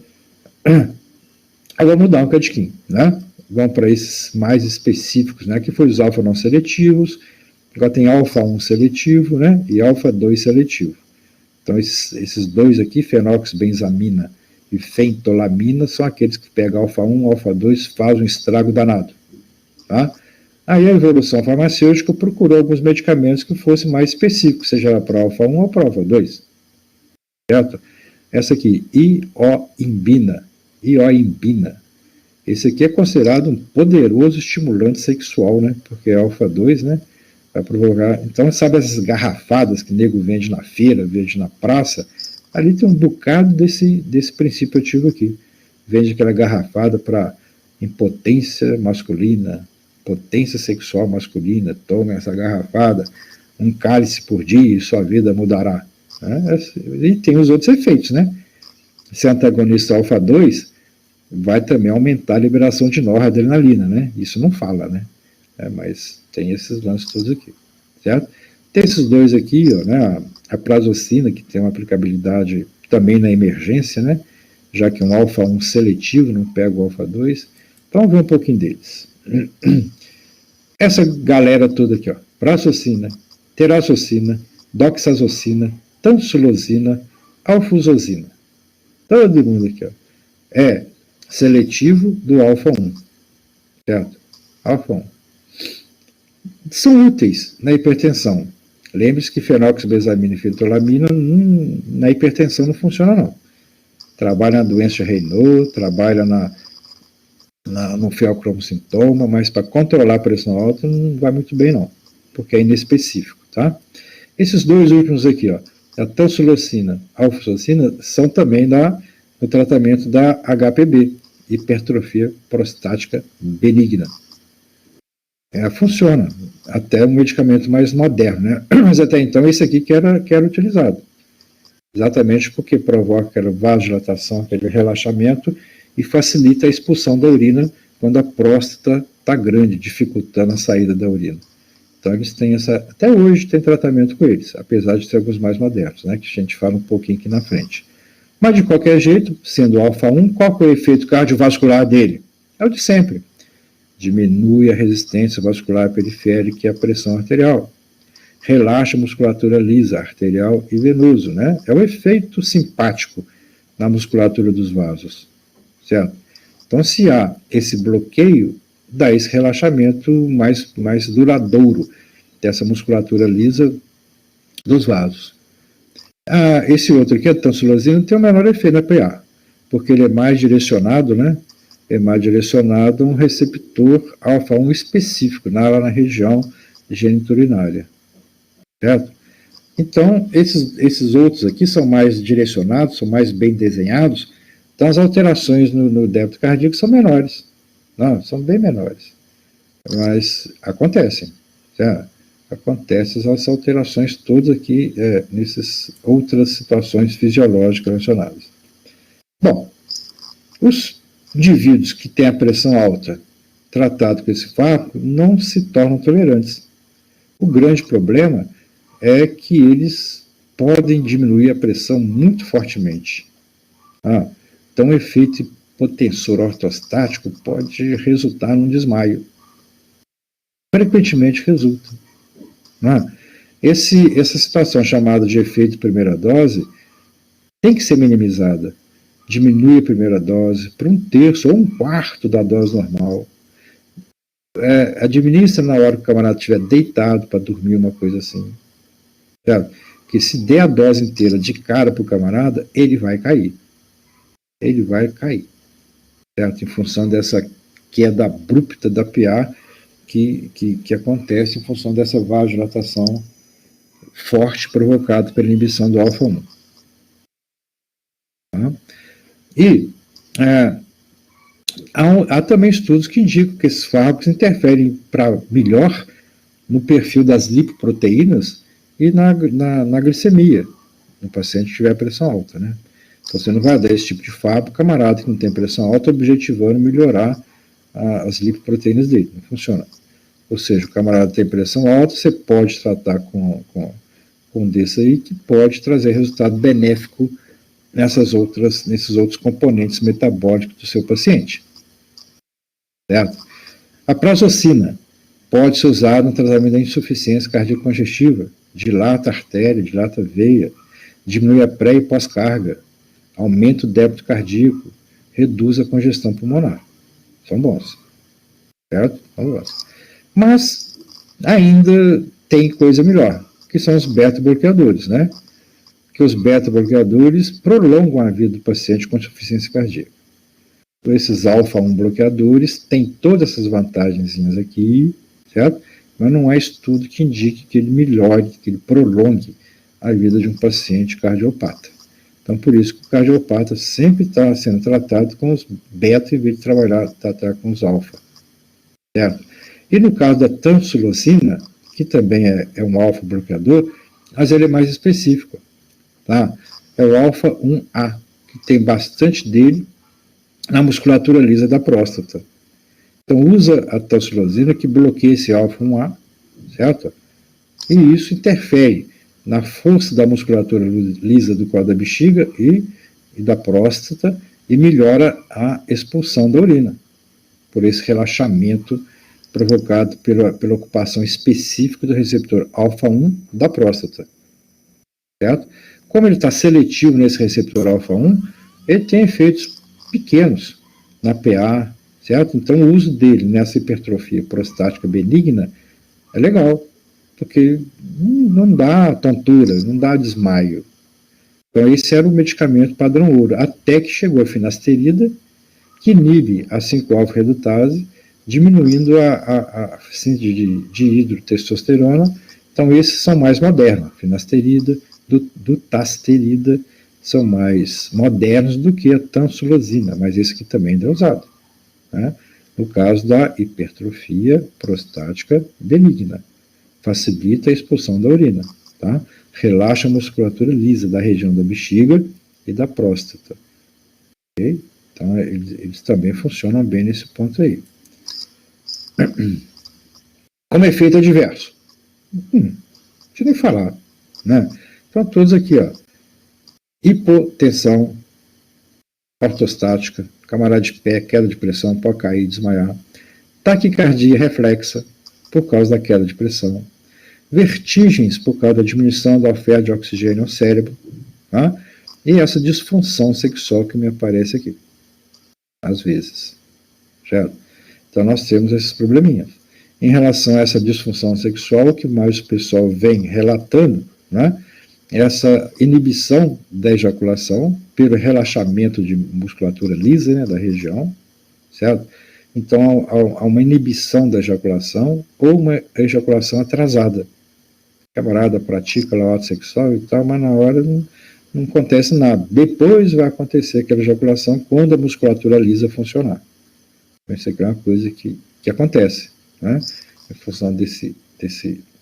Agora vamos dar um cadiquinho, né? Vamos para esses mais específicos, né? Que foi os alfa não seletivos. Agora tem alfa-1 seletivo, né? E alfa-2 seletivo. Então esses dois aqui, fenoxibenzamina e fentolamina, são aqueles que pegam alfa-1, alfa-2, fazem um estrago danado, tá? Aí a evolução farmacêutica procurou alguns medicamentos que fossem mais específicos, seja para alfa-1 ou para alfa-2, certo? Essa aqui, ioimbina. Esse aqui é considerado um poderoso estimulante sexual, né? Porque é alfa-2, né? Vai provocar. Então, sabe essas garrafadas que o nego vende na feira, vende na praça? Ali tem um bocado desse princípio ativo aqui. Vende aquela garrafada para impotência masculina, potência sexual masculina, toma essa garrafada, um cálice por dia e sua vida mudará. E tem os outros efeitos, né? Esse antagonista alfa-2 vai também aumentar a liberação de noradrenalina, né? Isso não fala, né? Mas tem esses lances todos aqui, certo? Tem esses dois aqui, ó, né? A prazosina, que tem uma aplicabilidade também na emergência, né? Já que é um alfa-1 seletivo, não pega o alfa-2. Então vamos ver um pouquinho deles. Essa galera toda aqui, ó, prazosina, terassocina, doxazocina, tansulosina, alfuzosina. Todo mundo aqui, ó, é seletivo do alfa-1, certo? Alfa-1. São úteis na hipertensão. Lembre-se que fenoxibenzamina e fentolamina na hipertensão não funciona, não. Trabalha na doença de Raynaud, trabalha no feocromocitoma, mas para controlar a pressão alta não vai muito bem, não, porque é inespecífico, tá? Esses dois últimos aqui, ó, a tansulosina, a alfuzosina, são também da no tratamento da HPB, hipertrofia prostática benigna. Funciona, até um medicamento mais moderno, né? Mas até então esse aqui que era utilizado, exatamente porque provoca aquela vasodilatação, aquele relaxamento e facilita a expulsão da urina quando a próstata está grande, dificultando a saída da urina. Então eles têm até hoje tem tratamento com eles, apesar de ser alguns mais modernos, né, que a gente fala um pouquinho aqui na frente. Mas de qualquer jeito, sendo alfa-1, qual que é o efeito cardiovascular dele? É o de sempre. Diminui a resistência vascular periférica e a pressão arterial. Relaxa a musculatura lisa, arterial e venoso, né? É o efeito simpático na musculatura dos vasos, certo? Então, se há esse bloqueio, dá esse relaxamento mais duradouro dessa musculatura lisa dos vasos. Esse outro aqui, a tansulosina, tem o menor efeito na PA, porque ele é mais direcionado, né? É mais direcionado a um receptor alfa-1 específico, lá na região geniturinária, certo? Então, esses outros aqui são mais direcionados, são mais bem desenhados, então as alterações no débito cardíaco são menores, não, são bem menores, mas acontecem, certo? Acontecem essas alterações todas aqui nessas outras situações fisiológicas relacionadas. Bom, os indivíduos que têm a pressão alta tratado com esse fármaco não se tornam tolerantes. O grande problema é que eles podem diminuir a pressão muito fortemente. Então, o efeito hipotensor ortostático pode resultar num desmaio. Frequentemente resulta. Essa situação chamada de efeito primeira dose tem que ser minimizada. Diminui a primeira dose para 1/3 ou 1/4 da dose normal. Administra na hora que o camarada estiver deitado para dormir, uma coisa assim. Certo? Porque se der a dose inteira de cara para o camarada, ele vai cair. Ele vai cair. Certo? Em função dessa queda abrupta da PA que acontece em função dessa vasodilatação forte provocada pela inibição do alfa-1. E há também estudos que indicam que esses fármacos interferem para melhor no perfil das lipoproteínas e na glicemia, no paciente que tiver pressão alta, né? Então você não vai dar esse tipo de fármaco, camarada que não tem pressão alta, objetivando melhorar as lipoproteínas dele, não funciona. Ou seja, o camarada tem pressão alta, você pode tratar com desse aí, que pode trazer resultado benéfico nesses outros componentes metabólicos do seu paciente. Certo? A prazosina pode ser usada no tratamento da insuficiência cardíaco-congestiva, dilata a artéria, dilata a veia, diminui a pré e pós-carga, aumenta o débito cardíaco, reduz a congestão pulmonar. São bons. Certo? São bons. Mas ainda tem coisa melhor, que são os beta-bloqueadores, né? Que os beta-bloqueadores prolongam a vida do paciente com insuficiência cardíaca. Então, esses alfa-1 bloqueadores têm todas essas vantagenzinhas aqui, certo? Mas não há estudo que indique que ele melhore, que ele prolongue a vida de um paciente cardiopata. Então, por isso que o cardiopata sempre está sendo tratado com os beta em vez de tratar com os alfa, certo? E no caso da tansulosina, que também é um alfa-bloqueador, mas ele é mais específico. Tá? É o alfa-1A, que tem bastante dele na musculatura lisa da próstata. Então usa a tansulosina que bloqueia esse alfa-1A, certo? E isso interfere na força da musculatura lisa do colo da bexiga e da próstata e melhora a expulsão da urina, por esse relaxamento provocado pela ocupação específica do receptor alfa-1 da próstata, certo? Como ele está seletivo nesse receptor alfa-1, ele tem efeitos pequenos na PA, certo? Então o uso dele nessa hipertrofia prostática benigna é legal, porque não dá tontura, não dá desmaio. Então esse era o medicamento padrão ouro, até que chegou a finasterida, que inibe a 5-alfa-redutase, diminuindo a síntese de hidrotestosterona. Então esses são mais modernos, finasterida, dutasterida, são mais modernos do que a tamsulosina, mas esse aqui também ainda é usado, né? No caso da hipertrofia prostática benigna. Facilita a expulsão da urina, tá? Relaxa a musculatura lisa da região da bexiga e da próstata. Okay? Então, eles também funcionam bem nesse ponto aí. Como efeito adverso? Deixa eu nem falar, né? Então, todos aqui, ó. Hipotensão ortostática, camarada de pé, queda de pressão, pode cair, desmaiar. Taquicardia reflexa, por causa da queda de pressão. Vertigens, por causa da diminuição da oferta de oxigênio ao cérebro. Tá? E essa disfunção sexual que me aparece aqui, às vezes. Certo? Então, nós temos esses probleminhas. Em relação a essa disfunção sexual, o que mais o pessoal vem relatando, né? Essa inibição da ejaculação pelo relaxamento de musculatura lisa, né, da região, certo? Então, há uma inibição da ejaculação ou uma ejaculação atrasada. O camarada pratica lá o ato sexual e tal, mas na hora não acontece nada. Depois vai acontecer aquela ejaculação quando a musculatura lisa funcionar. Isso aqui é uma coisa que acontece, né? Em função desse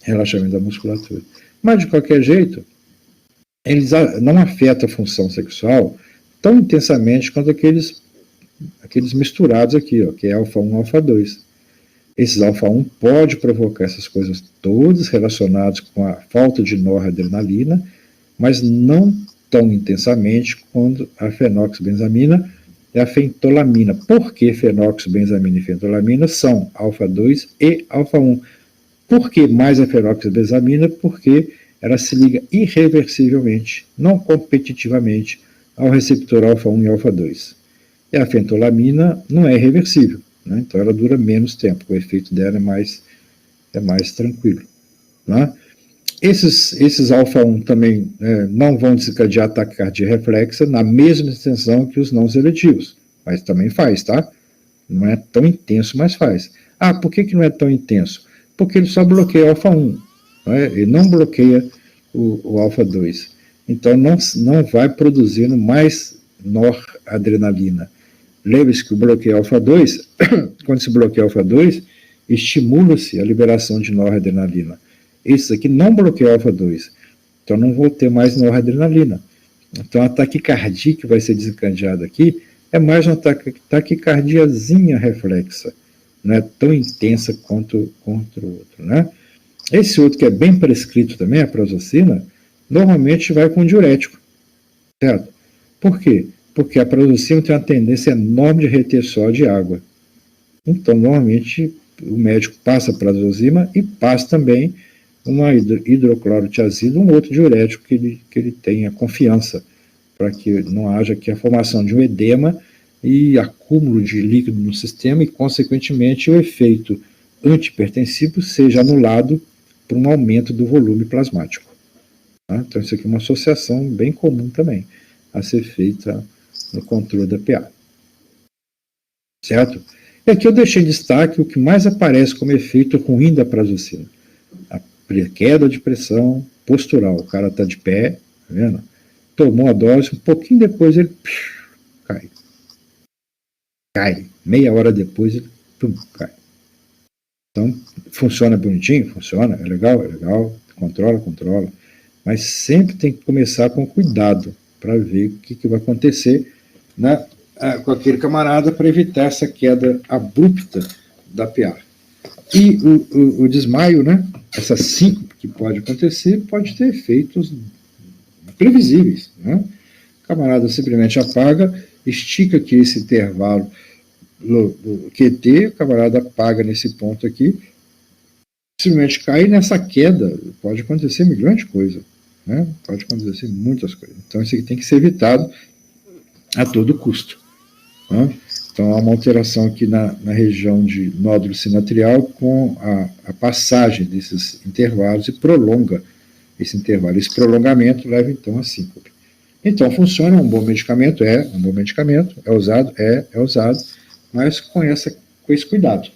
relaxamento da musculatura. Mas, de qualquer jeito, eles não afetam a função sexual tão intensamente quanto aqueles misturados aqui, ó, que é alfa 1 e alfa 2. Esses alfa 1 pode provocar essas coisas todas relacionadas com a falta de noradrenalina, mas não tão intensamente quanto a fenoxibenzamina e a fentolamina. Por que fenoxibenzamina e fentolamina são alfa 2 e alfa 1? Por que mais a fenoxibenzamina? Porque ela se liga irreversivelmente, não competitivamente, ao receptor alfa 1 e alfa 2. E a fentolamina não é irreversível, né? Então ela dura menos tempo, o efeito dela é mais tranquilo. Né? Esses alfa 1 também não vão desencadear taquicardia reflexa na mesma extensão que os não seletivos, mas também faz, tá? Não é tão intenso, mas faz. Ah, por que não é tão intenso? Porque ele só bloqueia o alfa 1, né? Ele não bloqueia o alfa 2. Então não vai produzindo mais noradrenalina. Lembre-se que o bloqueio alfa 2, quando se bloqueia alfa 2, estimula-se a liberação de noradrenalina. Esse aqui não bloqueia alfa 2, então não vou ter mais noradrenalina. Então a taquicardia que vai ser desencadeada aqui é mais uma taquicardiazinha reflexa, não é tão intensa quanto o outro, né? Esse outro que é bem prescrito também, a prazocina, normalmente vai com diurético, certo? Por quê? Porque a prazocina tem uma tendência enorme de reter só de água. Então, normalmente, o médico passa a prazocina e passa também uma hidroclorotiazida, um outro diurético que ele tenha confiança, para que não haja aqui a formação de um edema e acúmulo de líquido no sistema e, consequentemente, o efeito antihipertensivo seja anulado por um aumento do volume plasmático. Tá? Então, isso aqui é uma associação bem comum também a ser feita no controle da PA. Certo? E aqui eu deixei em destaque o que mais aparece como efeito ruim da prazocina. A queda de pressão postural. O cara está de pé, tá vendo? Tomou a dose, um pouquinho depois ele cai. Cai. Meia hora depois ele cai. Então, funciona bonitinho? Funciona. É legal. Controla. Mas sempre tem que começar com cuidado para ver o que vai acontecer, né, com aquele camarada para evitar essa queda abrupta da PA. E o desmaio, né, essa síncope que pode acontecer, pode ter efeitos previsíveis. Né? O camarada simplesmente apaga, estica aqui esse intervalo do QT, o camarada apaga nesse ponto aqui, simplesmente cai nessa queda, pode acontecer milhões de coisas. Né? Pode acontecer muitas coisas. Então, isso aqui tem que ser evitado a todo custo. Né? Então, há uma alteração aqui na região de nódulo sinatrial com a passagem desses intervalos e prolonga esse intervalo. Esse prolongamento leva, então, a síncope. Então, funciona, é um bom medicamento, é usado, mas com esse cuidado.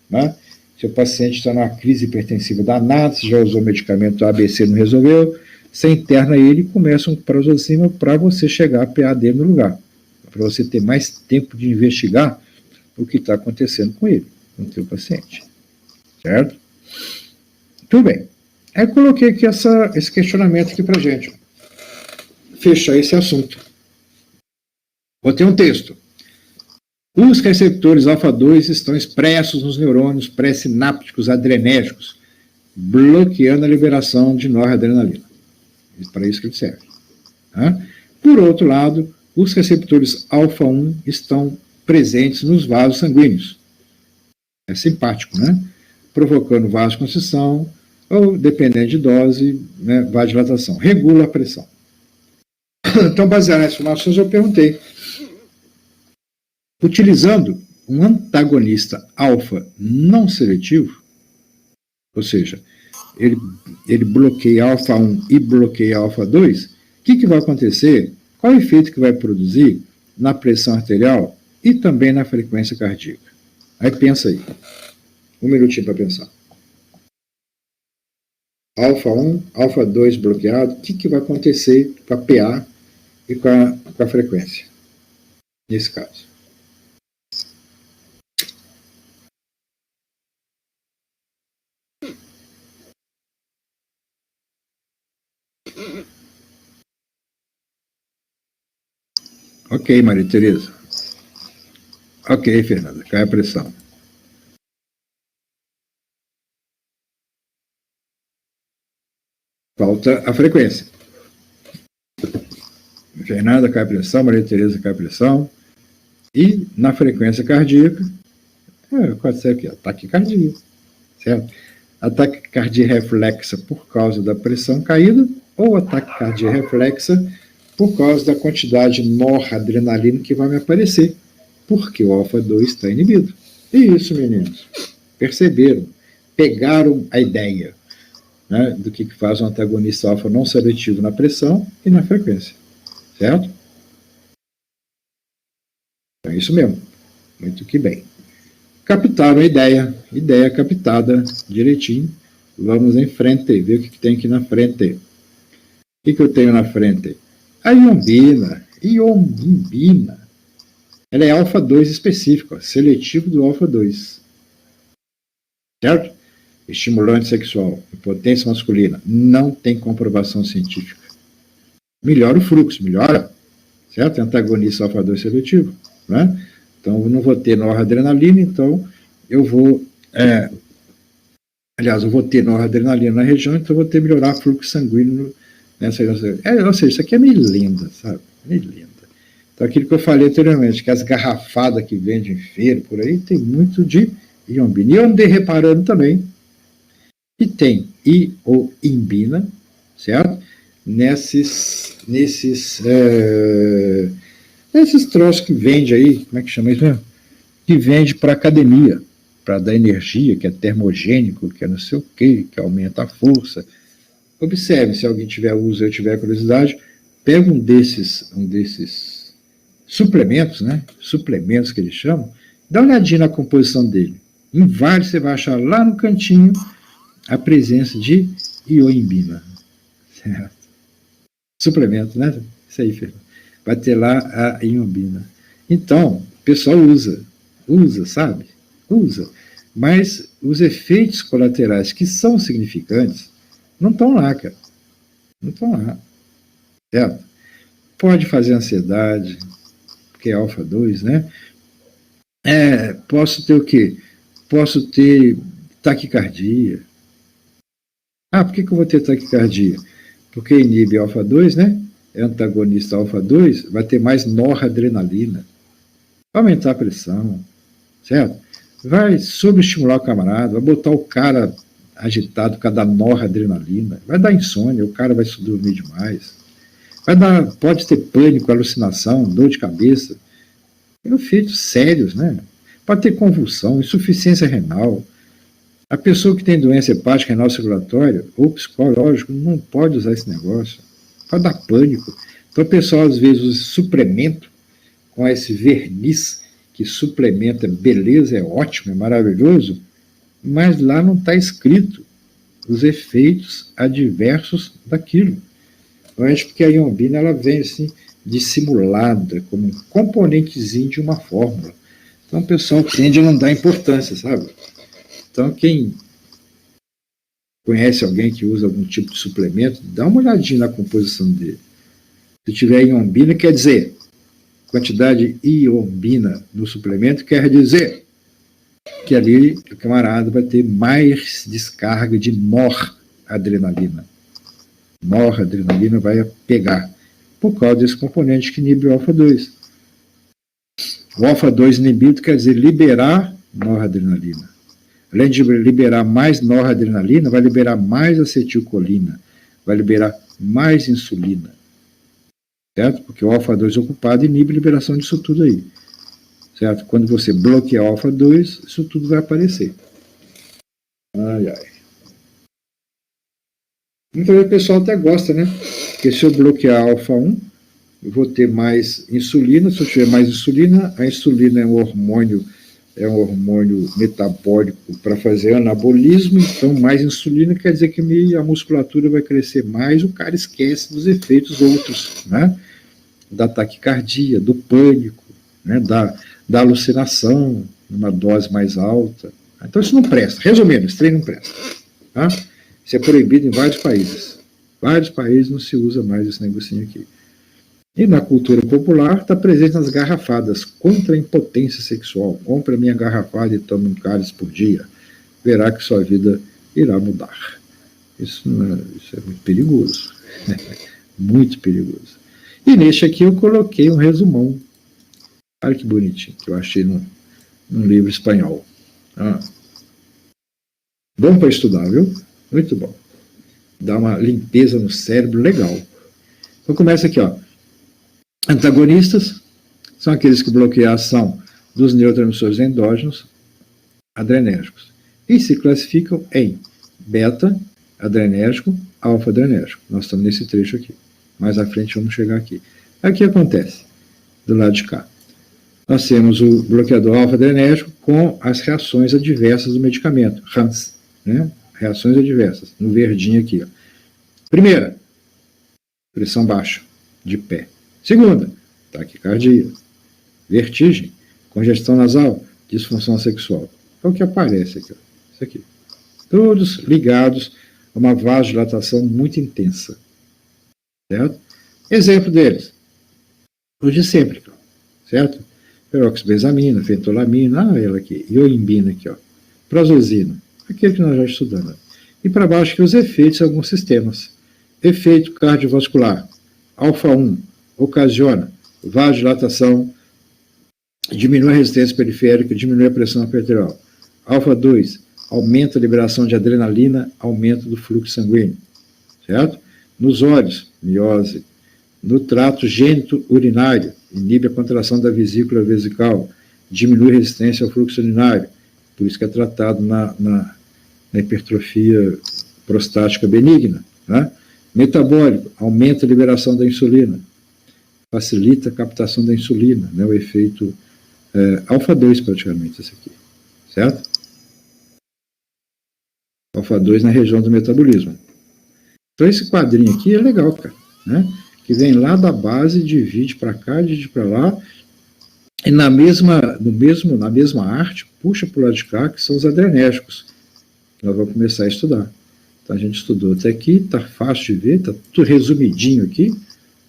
Né? Se o paciente está numa crise hipertensiva danada, se já usou medicamento ABC, não resolveu, você interna ele e começa um prazossima para você chegar a PA dele no lugar, para você ter mais tempo de investigar o que está acontecendo com ele, com o seu paciente. Certo? Tudo bem. Aí eu coloquei aqui esse questionamento aqui para gente. Fechar esse assunto. Botei um texto. Os receptores alfa-2 estão expressos nos neurônios pré-sinápticos adrenérgicos, bloqueando a liberação de noradrenalina. É para isso que ele serve. Tá? Por outro lado, os receptores alfa-1 estão presentes nos vasos sanguíneos. É simpático, né? Provocando vasoconstrição ou, dependendo de dose, né, vasodilatação. Regula a pressão. Então, baseado nessas informações, eu perguntei, utilizando um antagonista alfa não seletivo, ou seja, ele bloqueia alfa-1 e bloqueia alfa-2, o que vai acontecer? Qual é o efeito que vai produzir na pressão arterial e também na frequência cardíaca? Aí pensa aí. Um minutinho para pensar. Alfa-1, alfa-2 bloqueado, o que vai acontecer com a PA e com a frequência, nesse caso? Ok, Maria Tereza. Ok, Fernanda, cai a pressão. Falta a frequência. Fernanda cai a pressão, Maria Tereza cai a pressão. E na frequência cardíaca, pode ser aqui, ataque cardíaco, certo? Ataque cardíaco reflexa por causa da pressão caída, ou ataque cardíaco reflexa por causa da quantidade de noradrenalina que vai me aparecer, porque o alfa-2 está inibido. E isso, meninos, perceberam, pegaram a ideia, né, do que faz um antagonista alfa não seletivo na pressão e na frequência, certo? É isso mesmo, muito que bem. Captaram a ideia captada direitinho. Vamos em frente, ver o que tem aqui na frente. O que eu tenho na frente? A iombina. Ela é alfa-2 específico, seletivo do alfa-2. Certo? Estimulante sexual, impotência masculina, não tem comprovação científica. Melhora o fluxo, melhora, certo? Antagonista alfa-2 seletivo, né? Então, eu não vou ter noradrenalina, então eu vou... eu vou ter noradrenalina na região, então eu vou ter que melhorar o fluxo sanguíneo nessa região. Ou seja, isso aqui é meio linda, sabe? Meio linda. Então, aquilo que eu falei anteriormente, que as garrafadas que vendem em feira, por aí, tem muito de iombina. E eu andei reparando também que tem ioimbina, certo? Nesses troços que vende aí, como é que chama isso mesmo? Que vende para academia, para dar energia, que é termogênico, que é não sei o quê, que aumenta a força. Observe, se alguém tiver uso, eu tiver curiosidade, pega um desses suplementos, né? Suplementos que eles chamam, dá uma olhadinha na composição dele. Em vários você vai achar lá no cantinho a presença de ioimbina. Certo? Suplemento, né? Isso aí, Fernando. Vai ter lá a iombina. Então, o pessoal usa, sabe? Usa. Mas os efeitos colaterais que são significantes não estão lá, cara. Não estão lá. Certo? Pode fazer ansiedade, porque é alfa-2, né? Posso ter o quê? Posso ter taquicardia. Por que eu vou ter taquicardia? Porque inibe alfa-2, né? É antagonista alfa-2, vai ter mais noradrenalina. Vai aumentar a pressão, certo? Vai sobreestimular o camarada, vai botar o cara agitado por causa da noradrenalina, vai dar insônia, o cara vai se dormir demais. Pode ter pânico, alucinação, dor de cabeça. Efeitos sérios, né? Pode ter convulsão, insuficiência renal. A pessoa que tem doença hepática renal circulatória ou psicológico não pode usar esse negócio. Pode dar pânico. Então o pessoal às vezes usa suplemento com esse verniz que suplementa, beleza, é ótimo, é maravilhoso, mas lá não está escrito os efeitos adversos daquilo. Normalmente porque a iombina ela vem assim, dissimulada, como um componentezinho de uma fórmula. Então o pessoal tende a não dar importância, sabe? Então quem conhece alguém que usa algum tipo de suplemento, dá uma olhadinha na composição dele. Se tiver iombina, quer dizer, quantidade de iombina no suplemento, quer dizer que ali o camarada vai ter mais descarga de noradrenalina. Noradrenalina vai pegar, por causa desse componente que inibe o alfa-2. O alfa-2 inibido quer dizer liberar noradrenalina. Além de liberar mais noradrenalina, vai liberar mais acetilcolina, vai liberar mais insulina. Certo? Porque o alfa-2 ocupado inibe a liberação disso tudo aí. Certo? Quando você bloqueia o alfa-2, isso tudo vai aparecer. Ai, ai. Então o pessoal até gosta, né? Porque se eu bloquear alfa-1, eu vou ter mais insulina. Se eu tiver mais insulina, a insulina é um hormônio metabólico para fazer anabolismo, então mais insulina quer dizer que a musculatura vai crescer mais, o cara esquece dos efeitos outros, né? Da taquicardia, do pânico, né? da alucinação, numa dose mais alta. Então isso não presta. Resumindo, esse treino não presta. Tá? Isso é proibido em vários países. Vários países não se usa mais esse negocinho aqui. E na cultura popular está presente nas garrafadas contra a impotência sexual. Compre a minha garrafada e tome um cálice por dia. Verá que sua vida irá mudar. Isso é muito perigoso. Muito perigoso. E neste aqui eu coloquei um resumão. Olha que bonitinho, que eu achei num livro espanhol. Bom para estudar, viu? Muito bom. Dá uma limpeza no cérebro legal. Então começa aqui, ó. Antagonistas são aqueles que bloqueiam a ação dos neurotransmissores endógenos adrenérgicos e se classificam em beta-adrenérgico, alfa-adrenérgico. Nós estamos nesse trecho aqui. Mais à frente vamos chegar aqui. Aqui acontece, do lado de cá. Nós temos o bloqueador alfa-adrenérgico com as reações adversas do medicamento, RAMS, né? Reações adversas, no verdinho aqui. Ó. Primeira, pressão baixa, de pé. Segunda, taquicardia, vertigem, congestão nasal, disfunção sexual. É o que aparece aqui. Ó. Isso aqui. Todos ligados a uma vasodilatação muito intensa. Certo? Exemplo deles. Os de sempre. Certo? Peroxibenzamina, fentolamina, ela aqui. Ioimbina aqui, ó. Prazosina. Aquele que nós já estudamos. E para baixo aqui os efeitos em alguns sistemas. Efeito cardiovascular. Alfa-1. Ocasiona vasodilatação, diminui a resistência periférica, diminui a pressão arterial. Alfa-2, aumenta a liberação de adrenalina, aumento do fluxo sanguíneo. Certo? Nos olhos, miose. No trato gênito-urinário, inibe a contração da vesícula vesical, diminui a resistência ao fluxo urinário. Por isso que é tratado na hipertrofia prostática benigna. Né? Metabólico, aumenta a liberação da insulina. Facilita a captação da insulina, né, o efeito alfa-2 praticamente, esse aqui, certo? Alfa-2 na região do metabolismo. Então esse quadrinho aqui é legal, cara, né? Que vem lá da base, divide para cá, divide para lá, e na mesma arte, puxa para o lado de cá, que são os adrenérgicos, que nós vamos começar a estudar. Então a gente estudou até aqui, está fácil de ver, está tudo resumidinho aqui,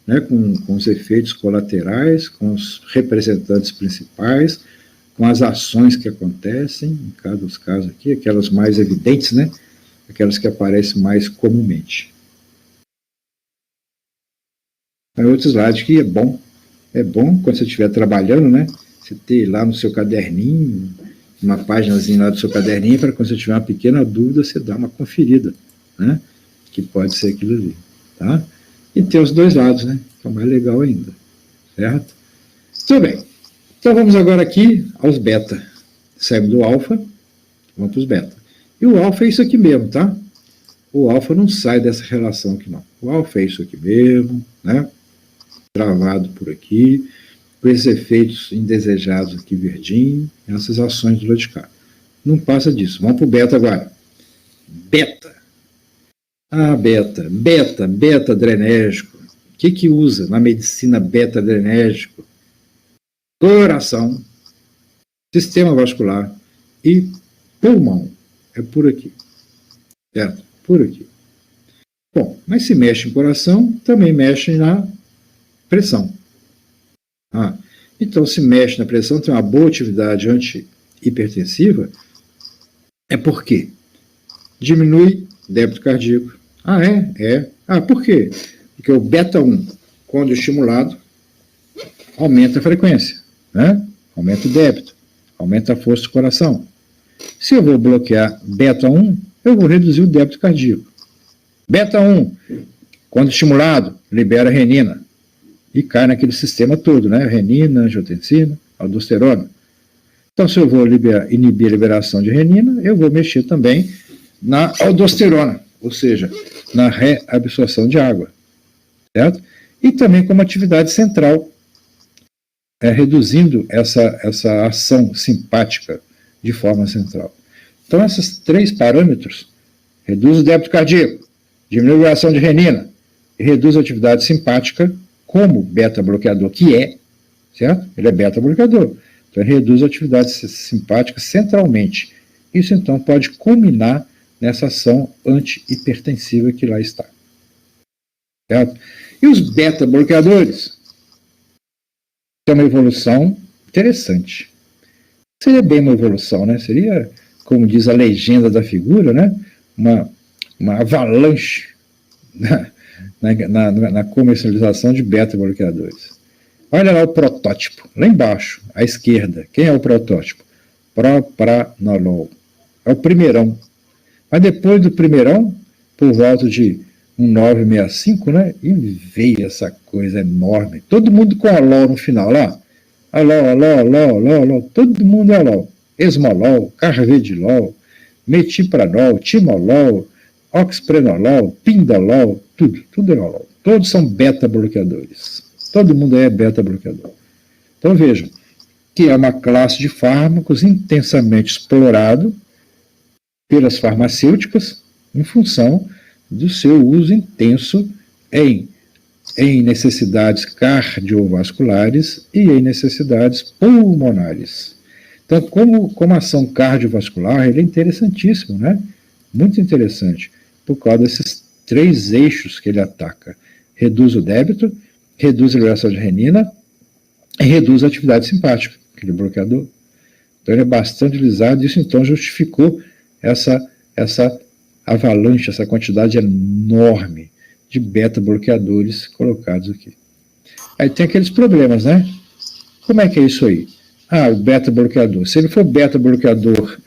né, com os efeitos colaterais, com os representantes principais, com as ações que acontecem, em cada dos casos aqui, aquelas mais evidentes, né, aquelas que aparecem mais comumente. Aí outro slide que é bom quando você estiver trabalhando, né, você ter lá no seu caderninho, uma páginazinha lá do seu caderninho, para quando você tiver uma pequena dúvida, você dá uma conferida, né, que pode ser aquilo ali, tá? E ter os dois lados, né? Que é o mais legal ainda. Certo? Tudo bem. Então vamos agora aqui aos beta. Saímos do alfa, vamos para os beta. E o alfa é isso aqui mesmo, tá? O alfa não sai dessa relação aqui, não. O alfa é isso aqui mesmo, né? Travado por aqui, com esses efeitos indesejados aqui verdinho, essas ações do lado de cá. Não passa disso. Vamos para o beta agora. Beta. Beta-adrenérgico. que usa na medicina beta-adrenérgico? Coração, sistema vascular e pulmão. É por aqui. Certo? Por aqui. Bom, mas se mexe em coração, também mexe na pressão. Então, se mexe na pressão, tem uma boa atividade antihipertensiva, é por quê? Diminui débito cardíaco. Por quê? Porque o beta-1, quando estimulado, aumenta a frequência, né? Aumenta o débito, aumenta a força do coração. Se eu vou bloquear beta-1, eu vou reduzir o débito cardíaco. Beta-1, quando estimulado, libera renina e cai naquele sistema todo, né? Renina, angiotensina, aldosterona. Então, se eu vou inibir a liberação de renina, eu vou mexer também na aldosterona, ou seja, na reabsorção de água, certo? E também como atividade central, reduzindo essa ação simpática de forma central. Então, esses 3 parâmetros, reduz o débito cardíaco, diminui a liberação de renina e reduz a atividade simpática como beta-bloqueador, que é, certo? Ele é beta-bloqueador. Então, ele reduz a atividade simpática centralmente. Isso, então, pode culminar nessa ação antihipertensiva que lá está. Certo? E os beta-bloqueadores? É uma evolução interessante. Seria bem uma evolução, né? Seria, como diz a legenda da figura, né? Uma avalanche na comercialização de beta-bloqueadores. Olha lá o protótipo, lá embaixo, à esquerda. Quem é o protótipo? Propranolol. É o primeirão. Mas depois do primeirão, por volta de 1965, né? E veio essa coisa enorme. Todo mundo com alol no final, lá. Alol. Todo mundo é alol. Esmolol, carvedilol, metipranol, timolol, oxprenolol, pindolol, tudo é alol. Todos são beta-bloqueadores. Todo mundo é beta-bloqueador. Então vejam, que é uma classe de fármacos intensamente explorado pelas farmacêuticas em função do seu uso intenso em necessidades cardiovasculares e em necessidades pulmonares. Então, como ação cardiovascular, ele é interessantíssimo, né? Muito interessante, por causa desses 3 eixos que ele ataca. Reduz o débito, reduz a liberação de renina e reduz a atividade simpática, aquele bloqueador. Então, ele é bastante utilizado, e isso então justificou essa avalanche, essa quantidade enorme de beta-bloqueadores colocados aqui. Aí tem aqueles problemas, né? Como é que é isso aí? O beta-bloqueador. Se ele for beta-bloqueador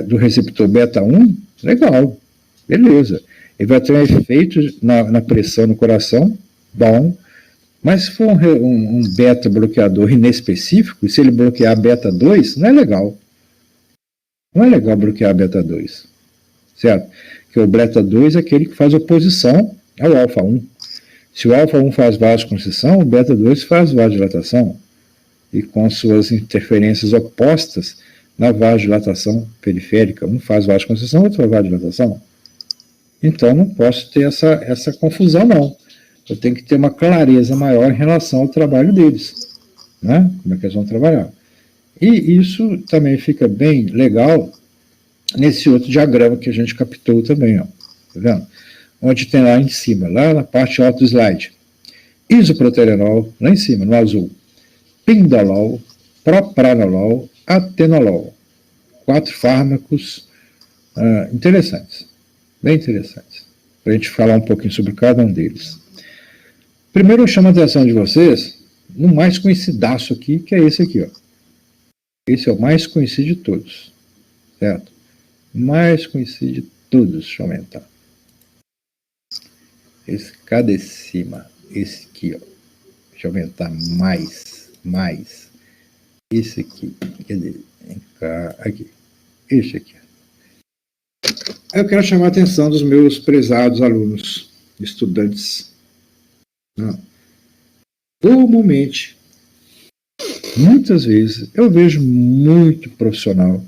do receptor beta-1, legal, beleza. Ele vai ter um efeito na pressão no coração, bom, mas se for um beta-bloqueador inespecífico, e se ele bloquear beta-2, não é legal. Não é legal bloquear beta-2, certo? Porque o beta-2 é aquele que faz oposição ao alfa-1. Se o alfa-1 faz vasoconstrição, o beta-2 faz vasodilatação, e com suas interferências opostas na vasodilatação periférica. Um faz vasoconstrição, outro faz vasodilatação. Então, não posso ter essa confusão, não. Eu tenho que ter uma clareza maior em relação ao trabalho deles, né? Como é que eles vão trabalhar. E isso também fica bem legal nesse outro diagrama que a gente captou também, ó. Tá vendo? Onde tem lá em cima, lá na parte alta do slide, isoproterenol, lá em cima, no azul, pindolol, propranolol, atenolol. 4 fármacos interessantes, bem interessantes, para a gente falar um pouquinho sobre cada um deles. Primeiro eu chamo a atenção de vocês no mais conhecidaço aqui, que é esse aqui, ó. Esse é o mais conhecido de todos, certo? Mais conhecido de todos, deixa eu aumentar. Esse cadecima, esse aqui, ó. Deixa eu aumentar mais. Esse aqui, cadê? Vem cá, aqui. Esse aqui. Eu quero chamar a atenção dos meus prezados alunos, estudantes. Comumente, muitas vezes, eu vejo muito profissional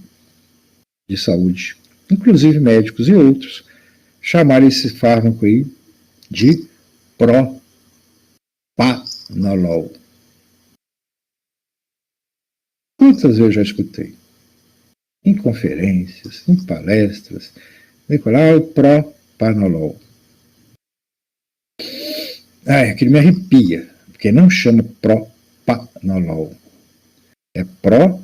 de saúde, inclusive médicos e outros, chamarem esse fármaco aí de propranolol. Quantas vezes eu já escutei? Em conferências, em palestras, o propranolol. Aquilo me arrepia, porque não chama propranolol. É propranolol.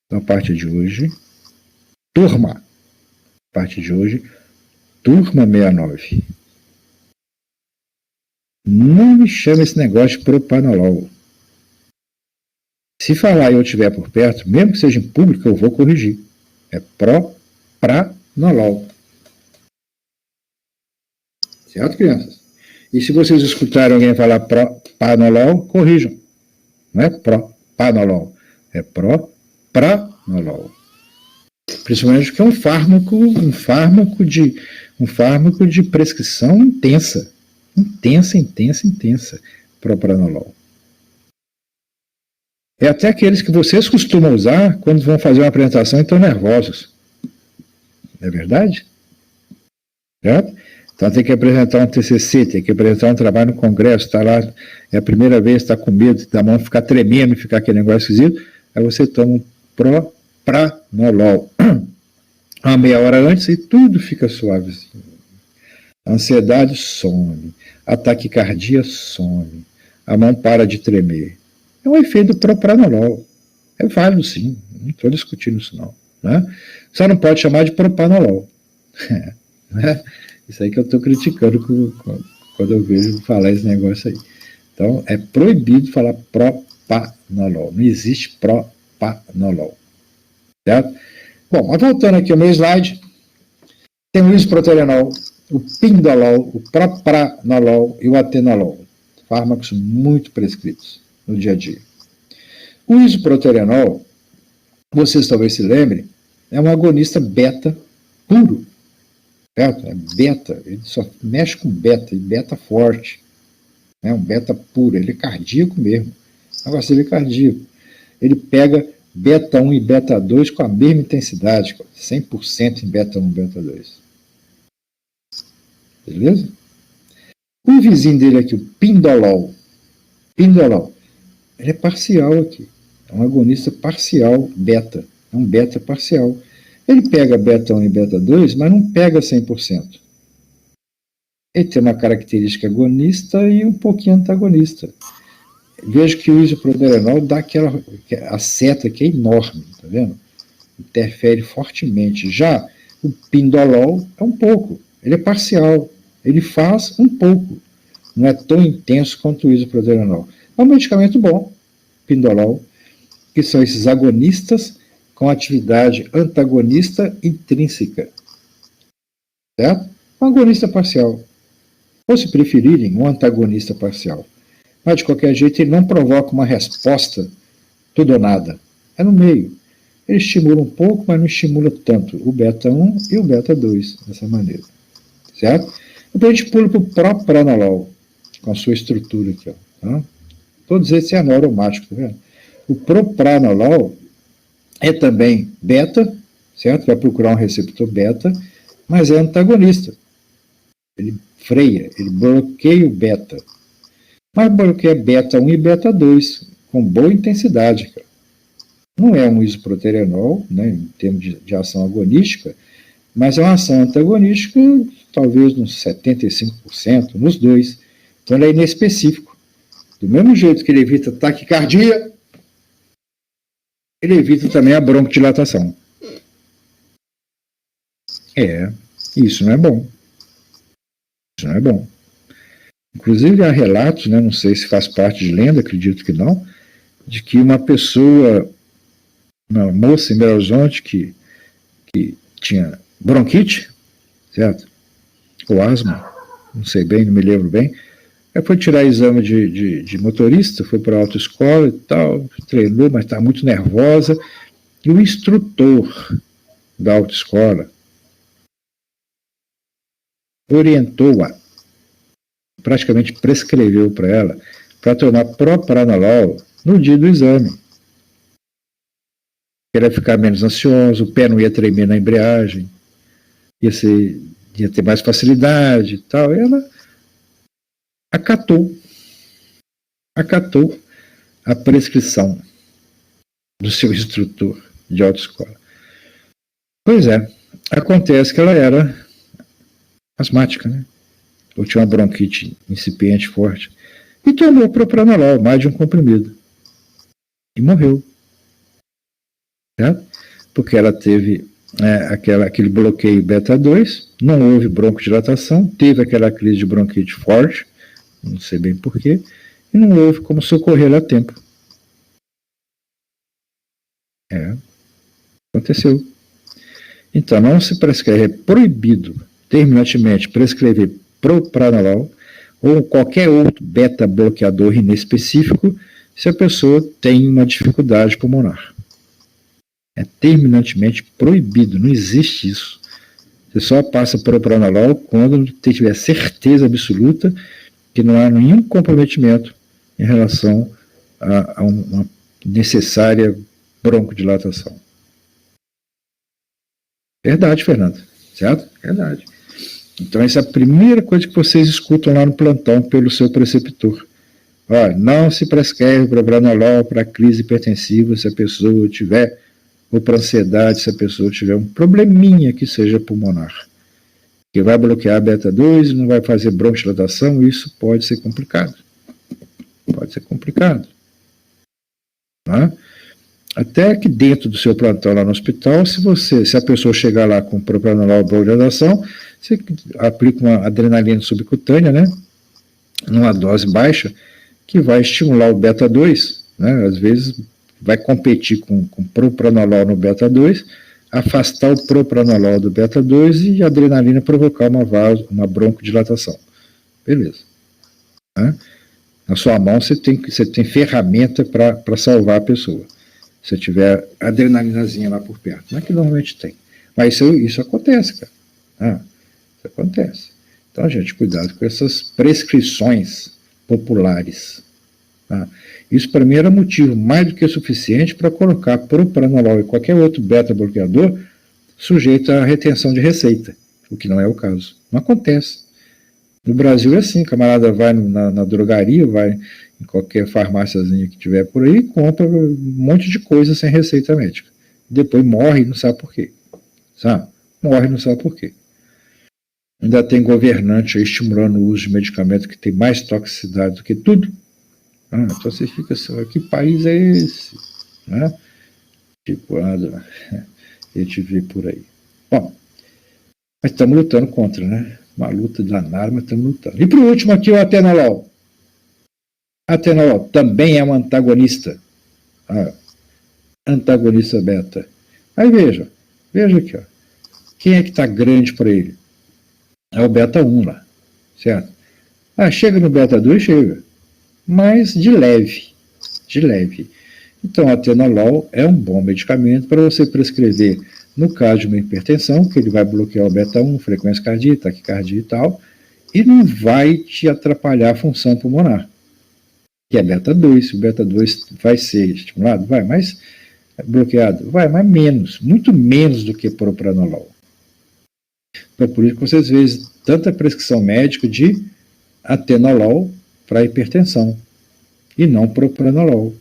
Então, a partir de hoje, turma 69. Não me chama esse negócio de propranolol. Se falar e eu estiver por perto, mesmo que seja em público, eu vou corrigir. É propranolol. Certo, crianças? E se vocês escutarem alguém falar propranolol, corrijam. Não é propranolol, é propranolol. Principalmente porque é um fármaco de prescrição intensa. Intensa. Propranolol. É até aqueles que vocês costumam usar quando vão fazer uma apresentação e estão nervosos. Não é verdade? Certo? Então tem que apresentar um TCC, tem que apresentar um trabalho no congresso, está lá, é a primeira vez, está com medo da mão ficar tremendo, ficar aquele negócio esquisito, aí você toma um propranolol. Uma meia hora antes e tudo fica suavezinho. A ansiedade some, a taquicardia some, a mão para de tremer. É um efeito do propranolol. É válido, sim. Não estou discutindo isso, não. Né? Só não pode chamar de propranolol. Né? Isso aí que eu estou criticando quando eu vejo falar esse negócio aí. Então, é proibido falar propranolol. Não existe propranolol. Certo? Bom, mas voltando aqui ao meu slide, tem o isoproterenol, o pindolol, o propranolol e o atenolol. Fármacos muito prescritos no dia a dia. O isoproterenol, vocês talvez se lembrem, é um agonista beta puro. Certo? É beta, ele só mexe com beta, e beta forte. É um beta puro, ele é cardíaco mesmo. Negócio dele é cardíaco. Ele pega beta 1 e beta 2 com a mesma intensidade, 100% em beta 1 e beta 2. Beleza? O vizinho dele aqui, o pindolol, ele é parcial aqui. É um agonista parcial beta. É um beta parcial. Ele pega beta 1 e beta 2, mas não pega 100%. Ele tem uma característica agonista e um pouquinho antagonista. Vejo que o isoproterenol dá a seta que é enorme, tá vendo? Interfere fortemente. Já o pindolol é um pouco. Ele é parcial. Ele faz um pouco. Não é tão intenso quanto o isoproterenol. É um medicamento bom, pindolol, que são esses agonistas com atividade antagonista intrínseca. Certo? Um agonista parcial. Ou, se preferirem, um antagonista parcial. Mas, de qualquer jeito, ele não provoca uma resposta tudo ou nada. É no meio. Ele estimula um pouco, mas não estimula tanto o beta 1 e o beta 2, dessa maneira. Certo? Então, a gente pula para o propranolol, com a sua estrutura aqui. Ó, tá? Todos esses é aromático, tá vendo? O propranolol é também beta, certo? Vai procurar um receptor beta, mas é antagonista. Ele freia, ele bloqueia o beta. Mas bloqueia beta 1 e beta 2, com boa intensidade, cara. Não é um isoproterenol, né, em termos de ação agonística, mas é uma ação antagonística, talvez uns 75%, nos dois. Então ele é inespecífico. Do mesmo jeito que ele evita taquicardia, ele evita também a broncodilatação. Isso não é bom. Isso não é bom. Inclusive há relatos, né, não sei se faz parte de lenda, acredito que não, de que uma pessoa, uma moça em Belo Horizonte que tinha bronquite, certo? Ou asma, não sei bem, não me lembro bem, aí foi tirar exame de motorista, foi para a autoescola e tal, treinou, mas estava muito nervosa, e o instrutor da autoescola orientou-a, praticamente prescreveu para ela, para tomar propranolol no dia do exame. Ela ia ficar menos ansiosa, o pé não ia tremer na embreagem, ia ser ia ter mais facilidade e tal, e ela acatou a prescrição do seu instrutor de autoescola. Pois é, acontece que ela era asmática, né? Ou tinha uma bronquite incipiente forte, e tomou propranolol, mais de um comprimido, e morreu, certo? Porque ela teve aquele bloqueio beta 2, não houve broncodilatação, teve aquela crise de bronquite forte, não sei bem porquê, e não houve como socorrê-la a tempo. Aconteceu. Então, não se prescreve, é proibido terminantemente prescrever propranolol ou qualquer outro beta-bloqueador inespecífico se a pessoa tem uma dificuldade pulmonar. É terminantemente proibido, não existe isso. Você só passa propranolol quando tiver certeza absoluta que não há nenhum comprometimento em relação a uma necessária broncodilatação. Verdade, Fernando. Certo? Verdade. Então, essa é a primeira coisa que vocês escutam lá no plantão pelo seu preceptor. Olha, não se prescreve propranolol para crise hipertensiva se a pessoa tiver, ou para ansiedade se a pessoa tiver um probleminha que seja pulmonar. Que vai bloquear a beta 2, não vai fazer broncodilatação, isso pode ser complicado. Pode ser complicado. Tá? Até que dentro do seu plantão lá no hospital, se a pessoa chegar lá com propranolol broncodilatação, você aplica uma adrenalina subcutânea, né, numa dose baixa, que vai estimular o beta 2, né, às vezes vai competir com propranolol no beta 2, afastar o propranolol do beta 2 e a adrenalina provocar uma broncodilatação. Beleza. Né? Na sua mão você tem ferramenta para salvar a pessoa. Se tiver adrenalinazinha lá por perto. Não é que normalmente tem. Mas isso acontece, cara. Isso acontece. Então, gente, cuidado com essas prescrições populares. Tá? Isso, para mim, era motivo mais do que suficiente para colocar propranolol e qualquer outro beta-bloqueador sujeito à retenção de receita, o que não é o caso. Não acontece. No Brasil é assim, o camarada vai na drogaria, vai em qualquer farmáciazinha que tiver por aí, compra um monte de coisa sem receita médica. Depois morre e não sabe por quê. Sabe? Morre e não sabe por quê. Ainda tem governante aí estimulando o uso de medicamento que tem mais toxicidade do que tudo. Então você fica assim, que país é esse? Né? Tipo, a gente vê por aí. Bom, mas estamos lutando contra, né? Uma luta danada, mas estamos lutando. E por último aqui o atenolol. Atenolol também é um antagonista. Antagonista beta. Aí veja aqui, ó. Quem é que está grande para ele? É o beta 1 lá, certo? Chega no beta 2, chega. Mas de leve. Então, o atenolol é um bom medicamento para você prescrever no caso de uma hipertensão, que ele vai bloquear o beta 1, frequência cardíaca, taquicardia e tal, e não vai te atrapalhar a função pulmonar, que é beta 2. Se o beta 2 vai ser estimulado, vai, mas bloqueado, vai, mas menos, muito menos do que propranolol. Então, por isso que vocês veem tanta prescrição médica de atenolol para hipertensão, e não propranolol,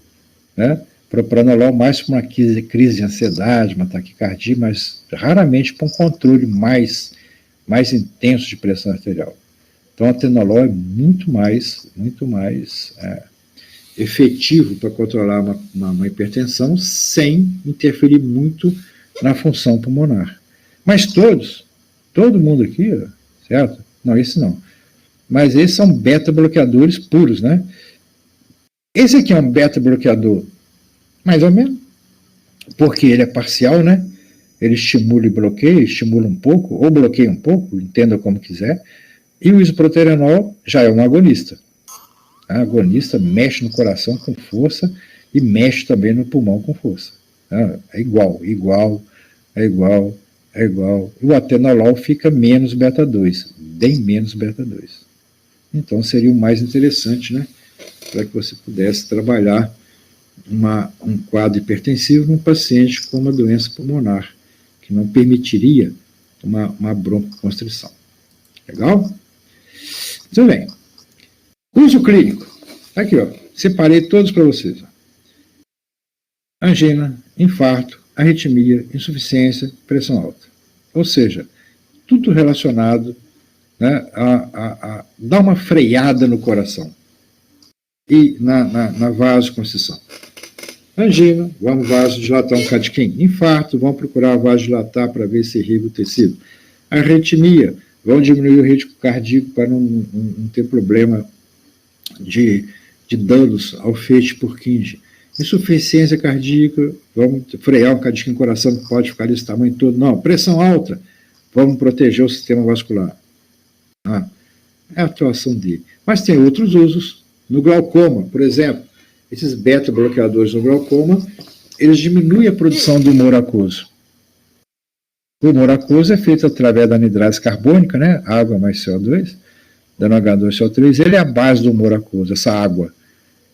né? Propranolol mais para uma crise de ansiedade, uma taquicardia, mas raramente para um controle mais intenso de pressão arterial. Então, o atenolol é muito mais efetivo para controlar uma hipertensão sem interferir muito na função pulmonar. Mas todo mundo aqui, certo? Não, esse não. Mas esses são beta-bloqueadores puros, né? Esse aqui é um beta-bloqueador mais ou menos, porque ele é parcial, né? Ele estimula e bloqueia, estimula um pouco, ou bloqueia um pouco, entenda como quiser. E o isoproterenol já é um agonista. A agonista mexe no coração com força e mexe também no pulmão com força. É igual. O atenolol fica menos beta 2, bem menos beta 2. Então seria o mais interessante, né? Para que você pudesse trabalhar um quadro hipertensivo num paciente com uma doença pulmonar, que não permitiria uma broncoconstrição. Legal? Tudo bem. Uso clínico. Aqui, ó. Separei todos para vocês. Ó. Angina, infarto, arritmia, insuficiência, pressão alta. Ou seja, tudo relacionado, né, a dar uma freada no coração e na vasoconstrição. Angina, vamos vasodilatar um cadiquinho. Infarto, vamos procurar vasodilatar para ver se irriga o tecido. Arritmia, vamos diminuir o ritmo cardíaco para não ter problema de danos ao feixe Purkinje. Insuficiência cardíaca, vamos frear o cadiquinho coração, que pode ficar desse tamanho todo. Não, pressão alta, vamos proteger o sistema vascular. É a atuação dele. Mas tem outros usos. No glaucoma, por exemplo, esses beta-bloqueadores no glaucoma, eles diminuem a produção do humor aquoso. O humor aquoso é feito através da anidrase carbônica, né? Água mais CO2, dando H2CO3, ele é a base do humor aquoso, essa água.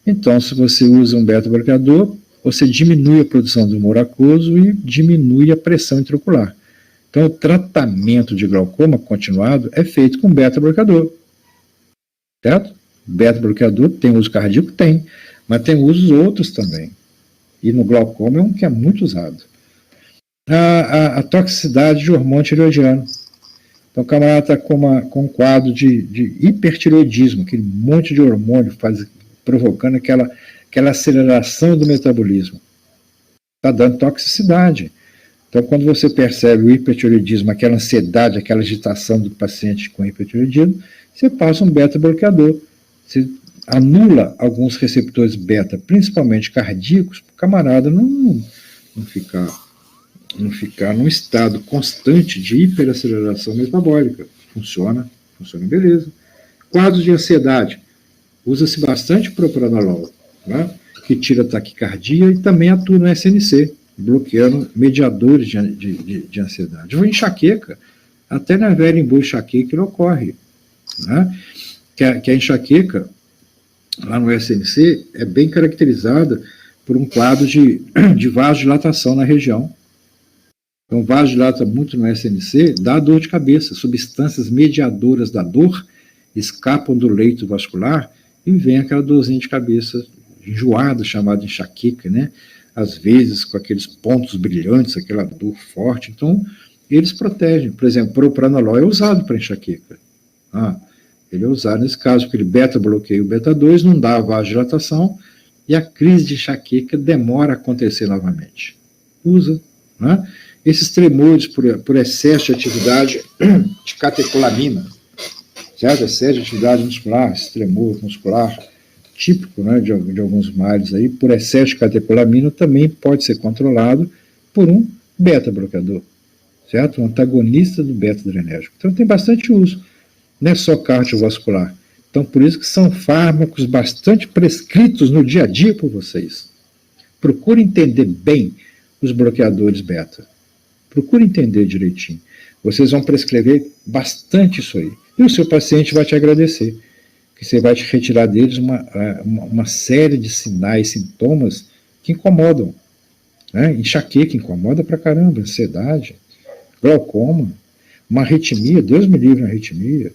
Então, se você usa um beta-bloqueador, você diminui a produção do humor aquoso e diminui a pressão intraocular. Então, o tratamento de glaucoma continuado é feito com beta-bloqueador. Certo? Beta-bloqueador tem uso cardíaco? Tem, mas tem usos outros também. E no glaucoma é um que é muito usado. A toxicidade de hormônio tireoidiano. Então, o camarada está com um quadro de hipertireoidismo, aquele monte de hormônio provocando aquela aceleração do metabolismo. Está dando toxicidade. Então, quando você percebe o hipertireoidismo, aquela ansiedade, aquela agitação do paciente com hipertireoidismo, você passa um beta-bloqueador. Você anula alguns receptores beta, principalmente cardíacos, para o camarada não ficar num estado constante de hiperaceleração metabólica. Funciona beleza. Quadros de ansiedade. Usa-se bastante propranolol, né, que tira taquicardia e também atua no SNC, bloqueando mediadores de ansiedade. Ou enxaqueca, até na velha em boa enxaqueca ele ocorre. Né, que a enxaqueca, lá no SNC, é bem caracterizada por um quadro de vasodilatação na região. Então, vasodilata muito no SNC, dá dor de cabeça. Substâncias mediadoras da dor escapam do leito vascular e vem aquela dorzinha de cabeça enjoada, chamada de enxaqueca, né? Às vezes com aqueles pontos brilhantes, aquela dor forte. Então, eles protegem. Por exemplo, o propranolol é usado para enxaqueca. Ele é usado nesse caso, porque ele beta-bloqueia o beta-2, não dá a vasodilatação e a crise de enxaqueca demora a acontecer novamente. Usa, né? Esses tremores por excesso de atividade de catecolamina, certo? Excesso de atividade muscular, esse tremor muscular típico, né, de alguns males aí, por excesso de catecolamina, também pode ser controlado por um beta-bloqueador, certo? Um antagonista do beta-adrenérgico. Então tem bastante uso, não é só cardiovascular. Então por isso que são fármacos bastante prescritos no dia a dia por vocês. Procure entender bem os bloqueadores beta. Procure entender direitinho. Vocês vão prescrever bastante isso aí. E o seu paciente vai te agradecer, que você vai te retirar deles uma série de sinais, sintomas que incomodam. Né? Enxaqueca incomoda pra caramba, ansiedade, glaucoma, uma arritmia, Deus me livre uma arritmia,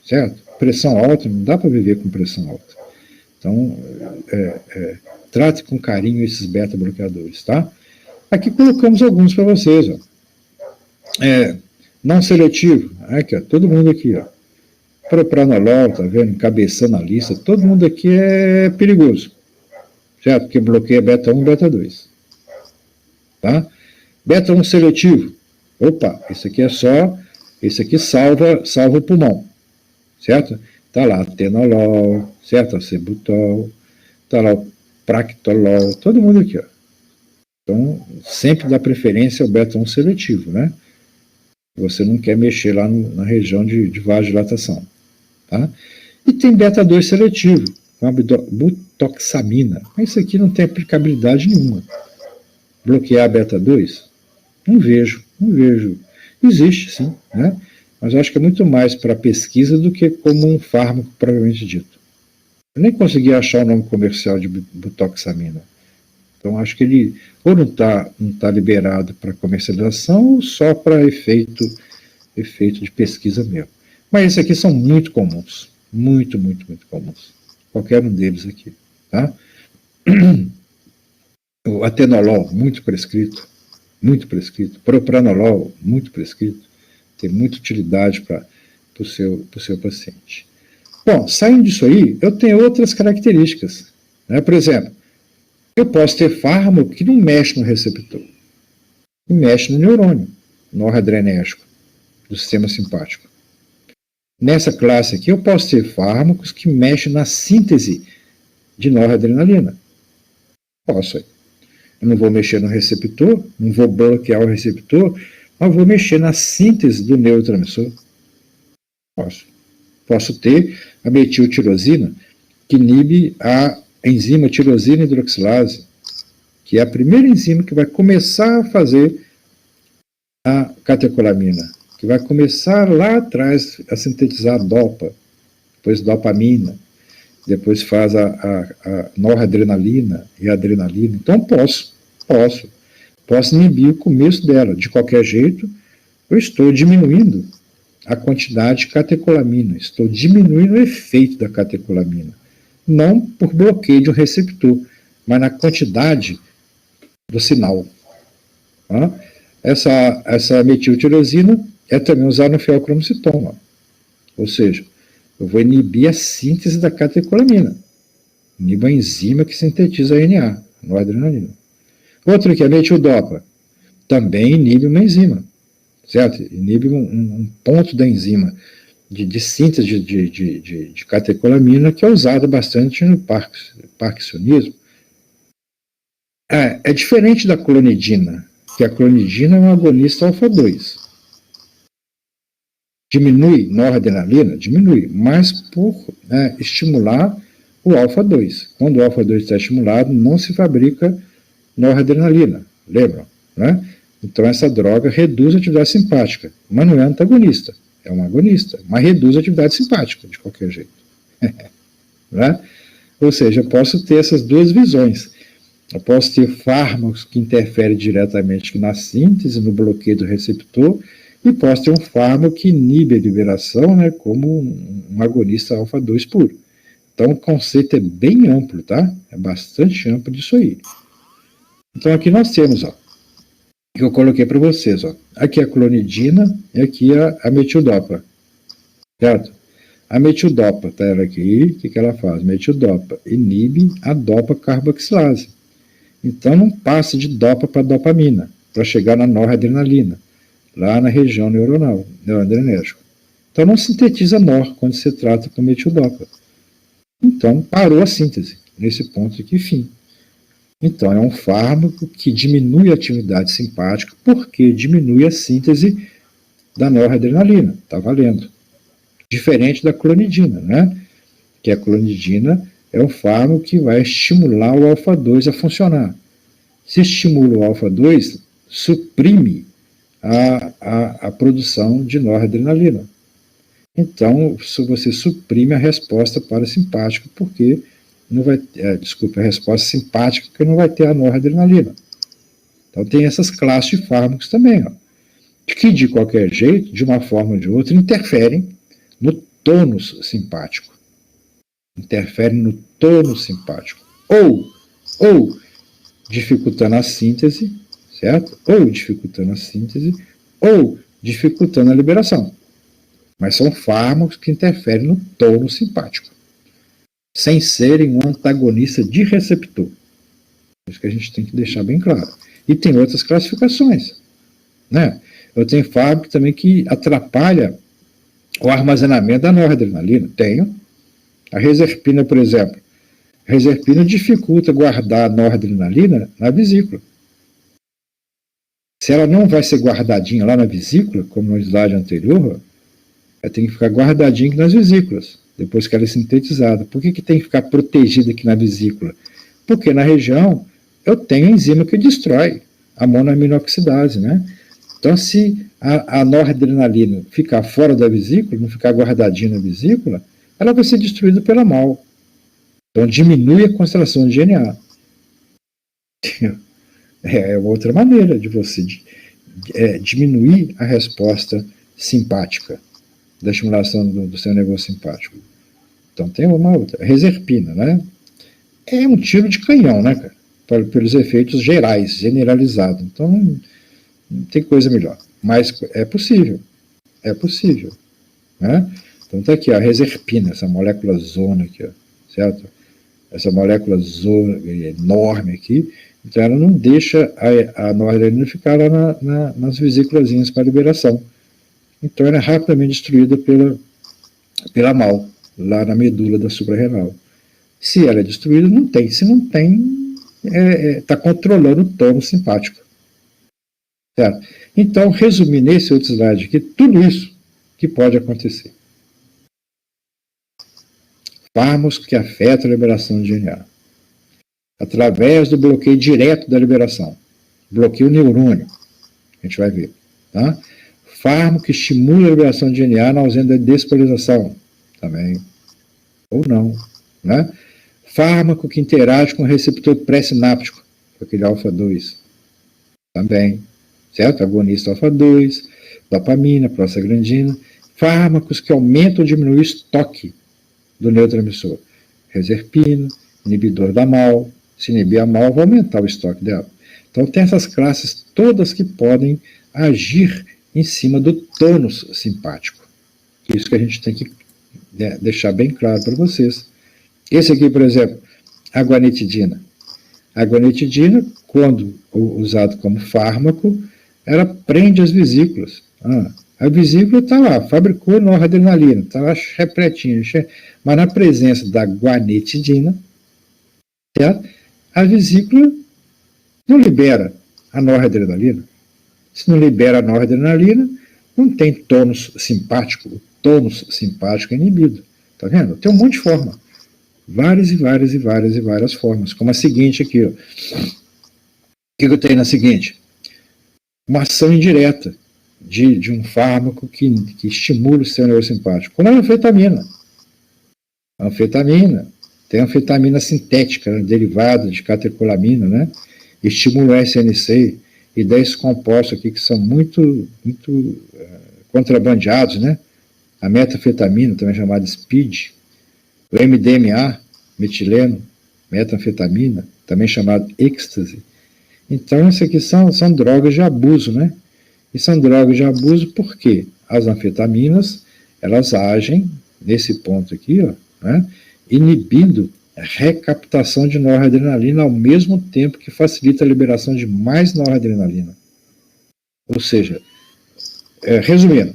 certo? Pressão alta, não dá para viver com pressão alta. Então, trate com carinho esses beta-bloqueadores, tá? Aqui colocamos alguns para vocês, ó. Não seletivo, aqui, ó, todo mundo aqui, ó. Propranolol, tá vendo? Encabeçando a lista, todo mundo aqui é perigoso, certo? Porque bloqueia beta 1 e beta 2. Tá? Beta 1 seletivo, opa, esse aqui salva o pulmão, certo? Tá lá atenolol, certo? Acebutol, tá lá o practolol, todo mundo aqui, ó. Então, sempre dá preferência ao beta 1 seletivo, né? Você não quer mexer lá na região de vasodilatação. Tá? E tem beta 2 seletivo, com a butoxamina. Mas isso aqui não tem aplicabilidade nenhuma. Bloquear beta 2? Não vejo. Existe, sim, né? Mas eu acho que é muito mais para pesquisa do que como um fármaco propriamente dito. Eu nem consegui achar o nome comercial de butoxamina. Então, acho que ele ou não tá liberado para comercialização ou só para efeito de pesquisa mesmo. Mas esses aqui são muito comuns, muito comuns. Qualquer um deles aqui, tá? O atenolol, muito prescrito. Propranolol, muito prescrito. Tem muita utilidade para o seu paciente. Bom, saindo disso aí, eu tenho outras características. Né? Por exemplo, eu posso ter fármaco que não mexe no receptor, e mexe no neurônio noradrenérgico do sistema simpático. Nessa classe aqui, eu posso ter fármacos que mexem na síntese de noradrenalina. Posso. Eu não vou mexer no receptor, não vou bloquear o receptor, mas vou mexer na síntese do neurotransmissor. Posso ter a metiltirosina, que inibe a enzima tirosina hidroxilase, que é a primeira enzima que vai começar a fazer a catecolamina, que vai começar lá atrás a sintetizar a dopa, depois dopamina, depois faz a noradrenalina e a adrenalina. Então posso inibir o começo dela. De qualquer jeito, eu estou diminuindo a quantidade de catecolamina, estou diminuindo o efeito da catecolamina. Não por bloqueio de um receptor, mas na quantidade do sinal. Tá? Essa metiltirosina é também usada no feocromocitoma. Ou seja, eu vou inibir a síntese da catecolamina. Inibo a enzima que sintetiza a NA, noradrenalina. Outro que é a metildopa. Também inibe uma enzima. Certo? Inibe um ponto da enzima de síntese de catecolamina que é usada bastante no parkinsonismo. É diferente da clonidina, que a clonidina é um agonista alfa-2. Diminui noradrenalina? Diminui, mas por estimular o alfa-2. Quando o alfa-2 está estimulado, não se fabrica noradrenalina, lembram? Né? Então essa droga reduz a atividade simpática, mas não é antagonista, é um agonista, mas reduz a atividade simpática, de qualquer jeito. Né? Ou seja, eu posso ter essas duas visões. Eu posso ter fármacos que interferem diretamente na síntese, no bloqueio do receptor, e posso ter um fármaco que inibe a liberação, né, como um agonista alfa-2 puro. Então o conceito é bem amplo, tá? É bastante amplo disso aí. Então aqui nós temos, ó, que eu coloquei para vocês, ó. Aqui a clonidina e aqui a metildopa, certo? A metildopa, tá ela aqui, o que ela faz? Metildopa inibe a dopa carboxilase. Então não passa de dopa para dopamina, para chegar na noradrenalina, lá na região neuronal, neuroadrenérgico. Então não sintetiza NOR quando se trata com metildopa. Então parou a síntese, nesse ponto aqui, fim. Então é um fármaco que diminui a atividade simpática porque diminui a síntese da noradrenalina, tá valendo. Diferente da clonidina, né? Que a clonidina é um fármaco que vai estimular o alfa-2 a funcionar. Se estimula o alfa-2, suprime a produção de noradrenalina. Então, você suprime a resposta parasimpática, porque não vai a resposta simpática, porque não vai ter a noradrenalina. Então, tem essas classes de fármacos também, ó, que, de qualquer jeito, de uma forma ou de outra, interferem no tônus simpático. Interferem no tônus simpático. Ou dificultando a síntese, certo? Ou dificultando a síntese, ou dificultando a liberação. Mas são fármacos que interferem no tônus simpático, sem serem um antagonista de receptor. Isso que a gente tem que deixar bem claro. E tem outras classificações, né? Eu tenho fármaco também que atrapalha o armazenamento da noradrenalina. Tenho. A reserpina, por exemplo. A reserpina dificulta guardar a noradrenalina na vesícula. Se ela não vai ser guardadinha lá na vesícula, como no slide anterior, ela tem que ficar guardadinha aqui nas vesículas, depois que ela é sintetizada. Por que tem que ficar protegida aqui na vesícula? Porque na região eu tenho enzima que destrói a monoaminoxidase, né? Então, se a noradrenalina ficar fora da vesícula, não ficar guardadinha na vesícula, ela vai ser destruída pela MAO. Então, diminui a concentração de GNA. É outra maneira de você diminuir a resposta simpática. da estimulação do sistema nervoso simpático. Então tem uma outra, reserpina, né? É um tiro de canhão, né, cara? Pelos efeitos gerais, generalizados. Então não tem coisa melhor. Mas é possível, né? Então tá aqui, ó, a reserpina, essa molécula zona aqui, ó, certo? Essa molécula zona enorme aqui, então ela não deixa a noradrenalina ficar lá nas vesículazinhas para liberação. Então ela é rapidamente destruída pela MAO, lá na medula da suprarrenal. Se ela é destruída, não tem. Se não tem, está controlando o tônus simpático. Certo? Então, resumir nesse outro slide aqui, tudo isso que pode acontecer. Fármacos que afetam a liberação de DNA. Através do bloqueio direto da liberação. Bloqueio neurônio. A gente vai ver. Tá? Fármaco que estimula a liberação de DNA na ausência da despolarização. Também. Ou não. Né? Fármaco que interage com o receptor pré-sináptico, aquele alfa-2. Também. Certo? Agonista alfa-2, dopamina, prostaglandina. Fármacos que aumentam ou diminuem o estoque do neurotransmissor. Reserpina, inibidor da MAO. Se inibir a MAO, vai aumentar o estoque dela. Então, tem essas classes todas que podem agir em cima do tônus simpático. Isso que a gente tem que deixar bem claro para vocês. Esse aqui, por exemplo, a guanetidina. A guanetidina, quando usado como fármaco, ela prende as vesículas. A vesícula está lá, fabricou noradrenalina, está lá repletinha, mas na presença da guanetidina, certo? A vesícula não libera a noradrenalina. Se não libera a noradrenalina, não tem tônus simpático. O tônus simpático é inibido. Tá vendo? Tem um monte de forma. Várias e várias formas. Como a seguinte aqui. Ó. O que eu tenho na seguinte? Uma ação indireta de um fármaco que estimula o sistema nervoso simpático. Como a anfetamina. A anfetamina tem anfetamina sintética, né, derivada de catecolamina, né? Estimula o SNC e 10 compostos aqui que são muito contrabandeados, né? A metanfetamina, também chamada SPID, o MDMA, metileno, metanfetamina, também chamado êxtase. Então, isso aqui são drogas de abuso, né? E são drogas de abuso porque as anfetaminas, elas agem nesse ponto aqui, ó, né? Inibindo a recaptação de noradrenalina ao mesmo tempo que facilita a liberação de mais noradrenalina. Ou seja, resumindo,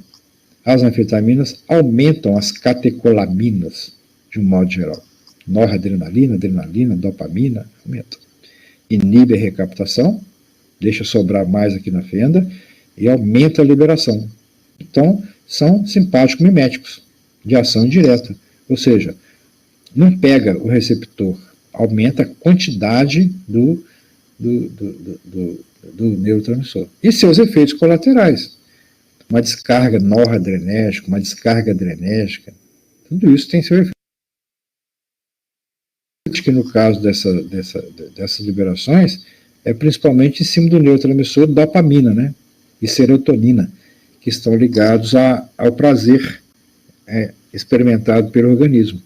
as anfetaminas aumentam as catecolaminas, de um modo geral. Noradrenalina, adrenalina, dopamina, aumenta. Inibe a recaptação, deixa sobrar mais aqui na fenda e aumenta a liberação. Então, são simpático-miméticos, de ação direta. Ou seja, não pega o receptor, aumenta a quantidade do neurotransmissor. E seus efeitos colaterais. Uma descarga noradrenérgica, uma descarga adrenérgica, tudo isso tem seu efeito. Que no caso dessas liberações, é principalmente em cima do neurotransmissor dopamina, né? E serotonina, que estão ligados ao prazer experimentado pelo organismo.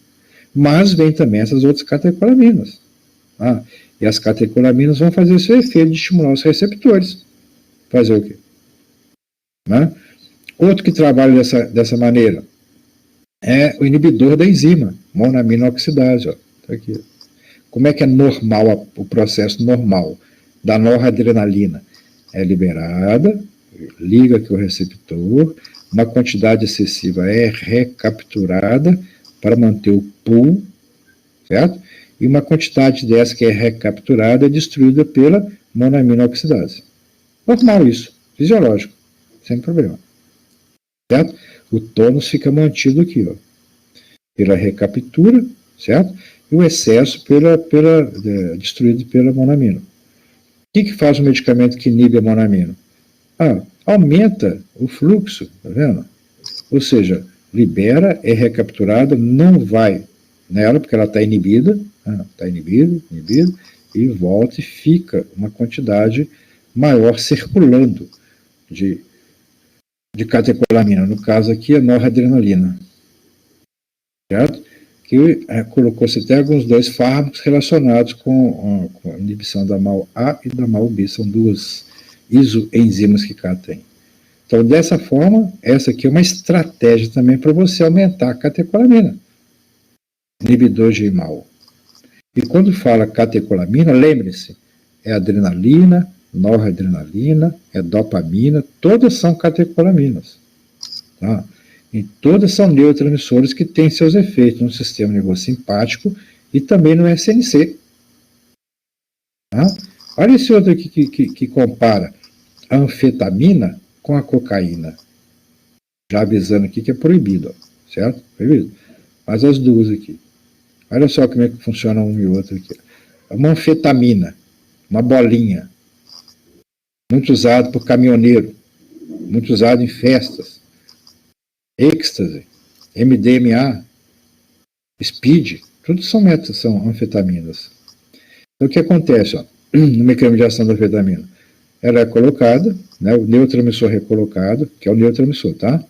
Mas vem também essas outras catecolaminas. E as catecolaminas vão fazer seu efeito de estimular os receptores. Fazer o quê? Outro que trabalha dessa maneira é o inibidor da enzima, monamina oxidase. Ó. Tá aqui. Como é que é normal, o processo normal da noradrenalina? É liberada, liga aqui o receptor, uma quantidade excessiva é recapturada para manter o pool, certo? E uma quantidade dessa que é recapturada é destruída pela monamina oxidase. Normal isso, fisiológico, sem problema. Certo? O tônus fica mantido aqui, ó, pela recaptura, certo? E o excesso destruído pela monamina. O que faz o medicamento que inibe a monamina? Aumenta o fluxo, tá vendo? Ou seja, libera, é recapturada, não vai nela, porque ela está inibida, inibida, e volta e fica uma quantidade maior circulando de de catecolamina, no caso aqui é noradrenalina, certo? Que colocou-se até alguns dois fármacos relacionados com a inibição da MAO-A e da MAO-B, são duas isoenzimas que cá tem. Então, dessa forma, essa aqui é uma estratégia também para você aumentar a catecolamina, inibidor de MAO. E quando fala catecolamina, lembre-se, é adrenalina, noradrenalina, é dopamina, todas são catecolaminas. Tá? E todas são neurotransmissores que têm seus efeitos no sistema nervoso simpático e também no SNC. Tá? Olha esse outro aqui que compara a anfetamina com a cocaína. Já avisando aqui que é proibido, ó, certo? Proibido. Mas as duas aqui. Olha só como é que funciona um e o outro aqui. É uma anfetamina, uma bolinha, muito usado por caminhoneiro, muito usado em festas. Êxtase, MDMA, speed, tudo são anfetaminas. Então o que acontece, ó, no mecanismo de ação da anfetamina? Ela é colocada, né, o neurotransmissor é colocado, que é o neurotransmissor, tá?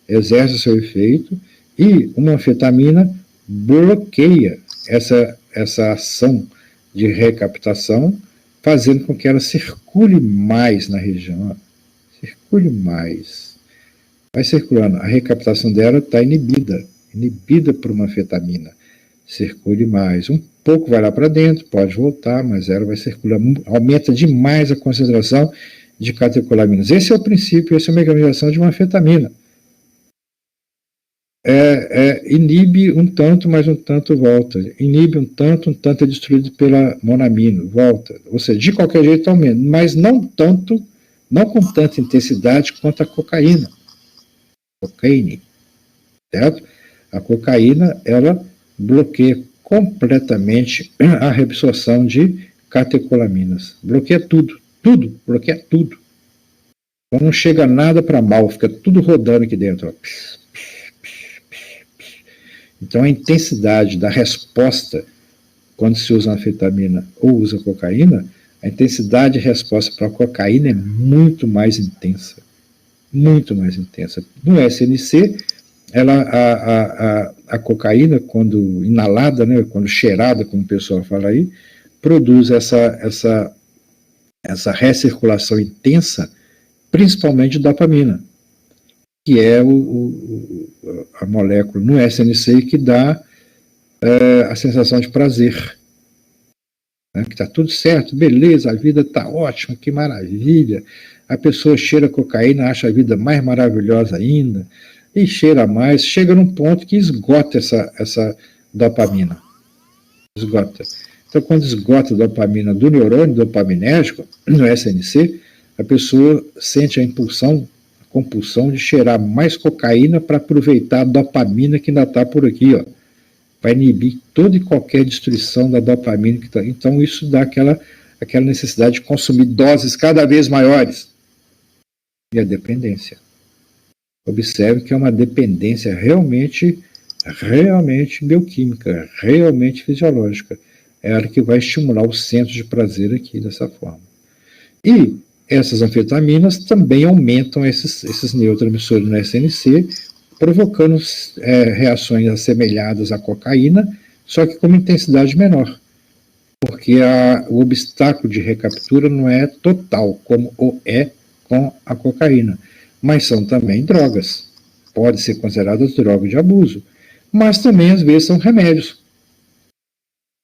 Exerce o seu efeito e uma anfetamina bloqueia essa ação de recaptação, fazendo com que ela circule mais na região, ó, circule mais. Vai circulando, a recaptação dela está inibida por uma anfetamina. Circule mais. Um pouco vai lá para dentro, pode voltar, mas ela vai circular, aumenta demais a concentração de catecolaminas. Esse é o princípio, essa é a mecanismo de uma anfetamina. Inibe um tanto, mas um tanto volta. Inibe um tanto é destruído pela monamina, volta. Ou seja, de qualquer jeito aumenta, mas não com tanta intensidade quanto a cocaína. Cocaine, certo? A cocaína, ela bloqueia completamente a reabsorção de catecolaminas. Bloqueia tudo, bloqueia tudo. Então não chega nada para mal, fica tudo rodando aqui dentro. Ó. Então a intensidade da resposta, quando se usa anfetamina ou usa cocaína, a intensidade de resposta para a cocaína é muito mais intensa. Muito mais intensa. No SNC, a cocaína, quando inalada, né, quando cheirada, como o pessoal fala aí, produz essa recirculação intensa, principalmente de dopamina, que é a molécula no SNC que dá a sensação de prazer. Né, que está tudo certo, beleza, a vida está ótima, que maravilha. A pessoa cheira cocaína, acha a vida mais maravilhosa ainda, e cheira mais, chega num ponto que esgota essa dopamina. Esgota. Então, quando esgota a dopamina do neurônio dopaminérgico, no SNC, a pessoa sente a compulsão de cheirar mais cocaína para aproveitar a dopamina que ainda está por aqui, ó. Vai inibir toda e qualquer destruição da dopamina que está. Então, isso dá aquela necessidade de consumir doses cada vez maiores. E a dependência. Observe que é uma dependência realmente bioquímica, realmente fisiológica. É ela que vai estimular o centro de prazer aqui dessa forma. E essas anfetaminas também aumentam esses neurotransmissores no SNC, provocando reações assemelhadas à cocaína, só que com uma intensidade menor. Porque o obstáculo de recaptura não é total, como o é com a cocaína. Mas são também drogas. Podem ser consideradas drogas de abuso. Mas também, às vezes, são remédios.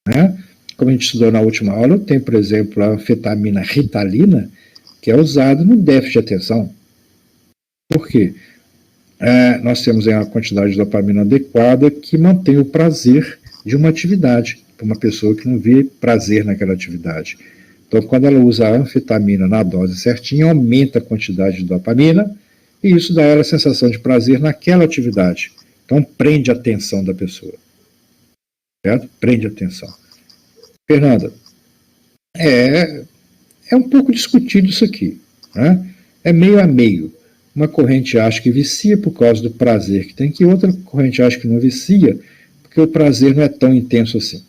Né? Como a gente estudou na última aula, tem, por exemplo, a anfetamina Ritalina, que é usada no déficit de atenção. Por quê? Nós temos uma quantidade de dopamina adequada que mantém o prazer de uma atividade, para uma pessoa que não vê prazer naquela atividade. Então, quando ela usa a anfetamina na dose certinha, aumenta a quantidade de dopamina, e isso dá a ela a sensação de prazer naquela atividade. Então, prende a atenção da pessoa. Certo? Prende a atenção. Fernanda, é um pouco discutido isso aqui. Né? É meio a meio. Uma corrente acha que vicia por causa do prazer que tem, que outra corrente acha que não vicia, porque o prazer não é tão intenso assim.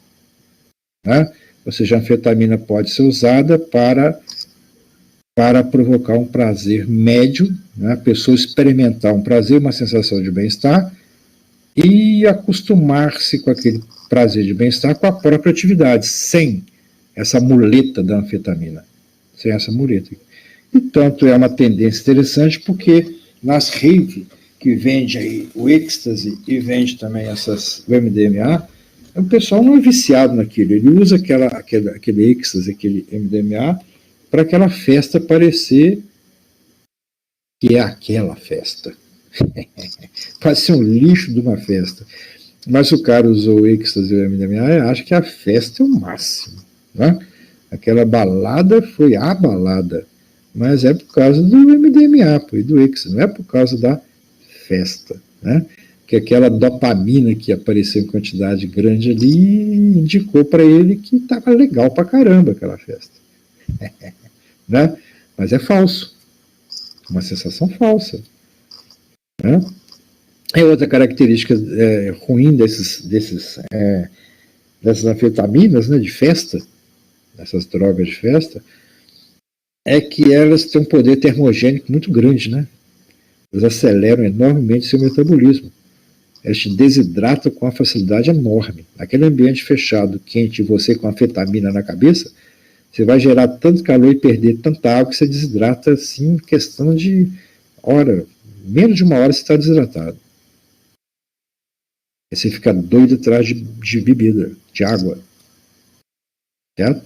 Né? Ou seja, a anfetamina pode ser usada para para provocar um prazer médio, né? A pessoa experimentar um prazer, uma sensação de bem-estar e acostumar-se com aquele prazer de bem-estar com a própria atividade, sem essa muleta da anfetamina, sem essa muleta. E tanto é uma tendência interessante porque nas rave que vende aí o êxtase e vende também o MDMA, o pessoal não é viciado naquilo, ele usa aquele êxtase, aquele MDMA, para aquela festa parecer que é aquela festa. Pode ser um lixo de uma festa. Mas o cara usou o êxtase e o MDMA, acha que a festa é o máximo. Né? Aquela balada foi a balada. Mas é por causa do MDMA e do êxtase, não é por causa da festa. Né? Que aquela dopamina que apareceu em quantidade grande ali indicou para ele que estava legal pra caramba aquela festa. Né? Mas é falso. Uma sensação falsa. Né? É outra característica ruim dessas anfetaminas, né, de festa, dessas drogas de festa, é que elas têm um poder termogênico muito grande, né? Elas aceleram enormemente seu metabolismo. Elas te desidratam com uma facilidade enorme. Naquele ambiente fechado, quente, e você com anfetamina na cabeça, você vai gerar tanto calor e perder tanta água que você desidrata, assim, em questão de hora. Menos de uma hora você está desidratado. Aí você fica doido atrás de bebida, de água. Certo?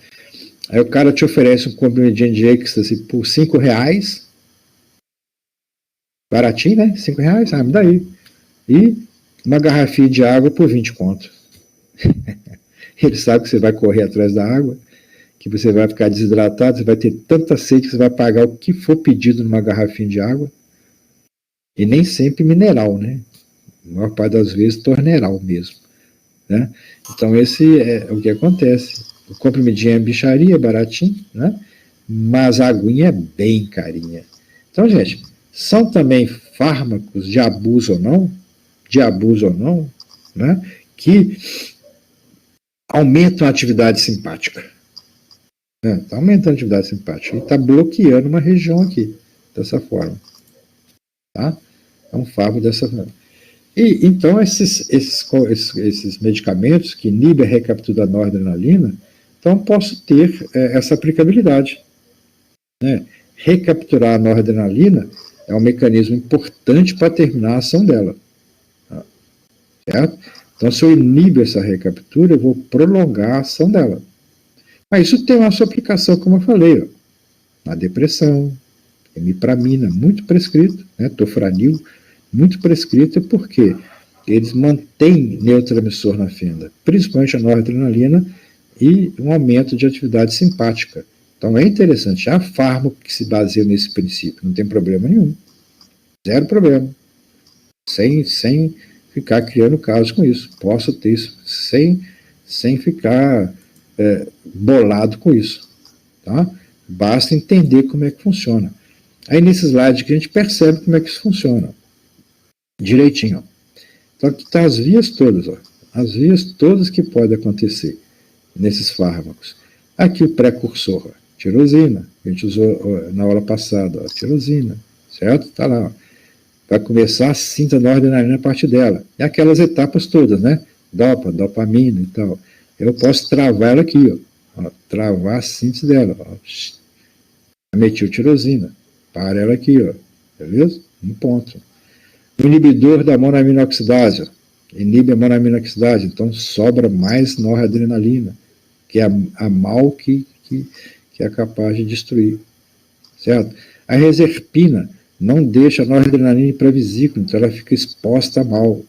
Aí o cara te oferece um comprimidinho de êxtase por R$5. Baratinho, né? R$5, me dá aí. E uma garrafinha de água por 20 conto. Ele sabe que você vai correr atrás da água, que você vai ficar desidratado, você vai ter tanta sede que você vai pagar o que for pedido numa garrafinha de água. E nem sempre mineral, né? A maior parte das vezes torneral mesmo. Né? Então esse é o que acontece. O comprimidinho é bicharia, baratinho, né? Mas a aguinha é bem carinha. Então, gente, são também fármacos de abuso ou não, né? Que aumentam a atividade simpática. Está aumentando a atividade simpática e está bloqueando uma região aqui, dessa forma. Tá? É um fármaco dessa forma. E então esses medicamentos que inibem a recaptura da noradrenalina, então posso ter essa aplicabilidade. Né? Recapturar a noradrenalina é um mecanismo importante para terminar a ação dela. Certo? Então, se eu inibo essa recaptura, eu vou prolongar a ação dela. Mas isso tem a sua aplicação, como eu falei, ó, na depressão, imipramina, muito prescrito, né? Tofranil, muito prescrito, porque eles mantêm neurotransmissor na fenda, principalmente a noradrenalina e um aumento de atividade simpática. Então é interessante, há fármaco que se baseia nesse princípio, não tem problema nenhum, zero problema, sem ficar criando casos com isso, posso ter isso, sem ficar bolado com isso, tá? Basta entender como é que funciona. Aí nesse slide que a gente percebe como é que isso funciona, direitinho. Então aqui está as vias todas, ó, as vias todas que podem acontecer nesses fármacos. Aqui o precursor, ó, tirosina, que a gente usou na aula passada, ó, tirosina, certo? Está lá, ó. Vai começar a síntese da noradrenalina a partir dela. E aquelas etapas todas, né? Dopamina e tal. Eu posso travar ela aqui, ó, travar a síntese dela. Ó. A metiltirosina. Para ela aqui, ó. Beleza? Um ponto. O inibidor da monoaminoxidase, ó. Inibe a monoaminoxidase, então sobra mais noradrenalina, que é a mal que é capaz de destruir. Certo? A reserpina não deixa a noradrenalina ir para a vesícula, então ela fica exposta a mal.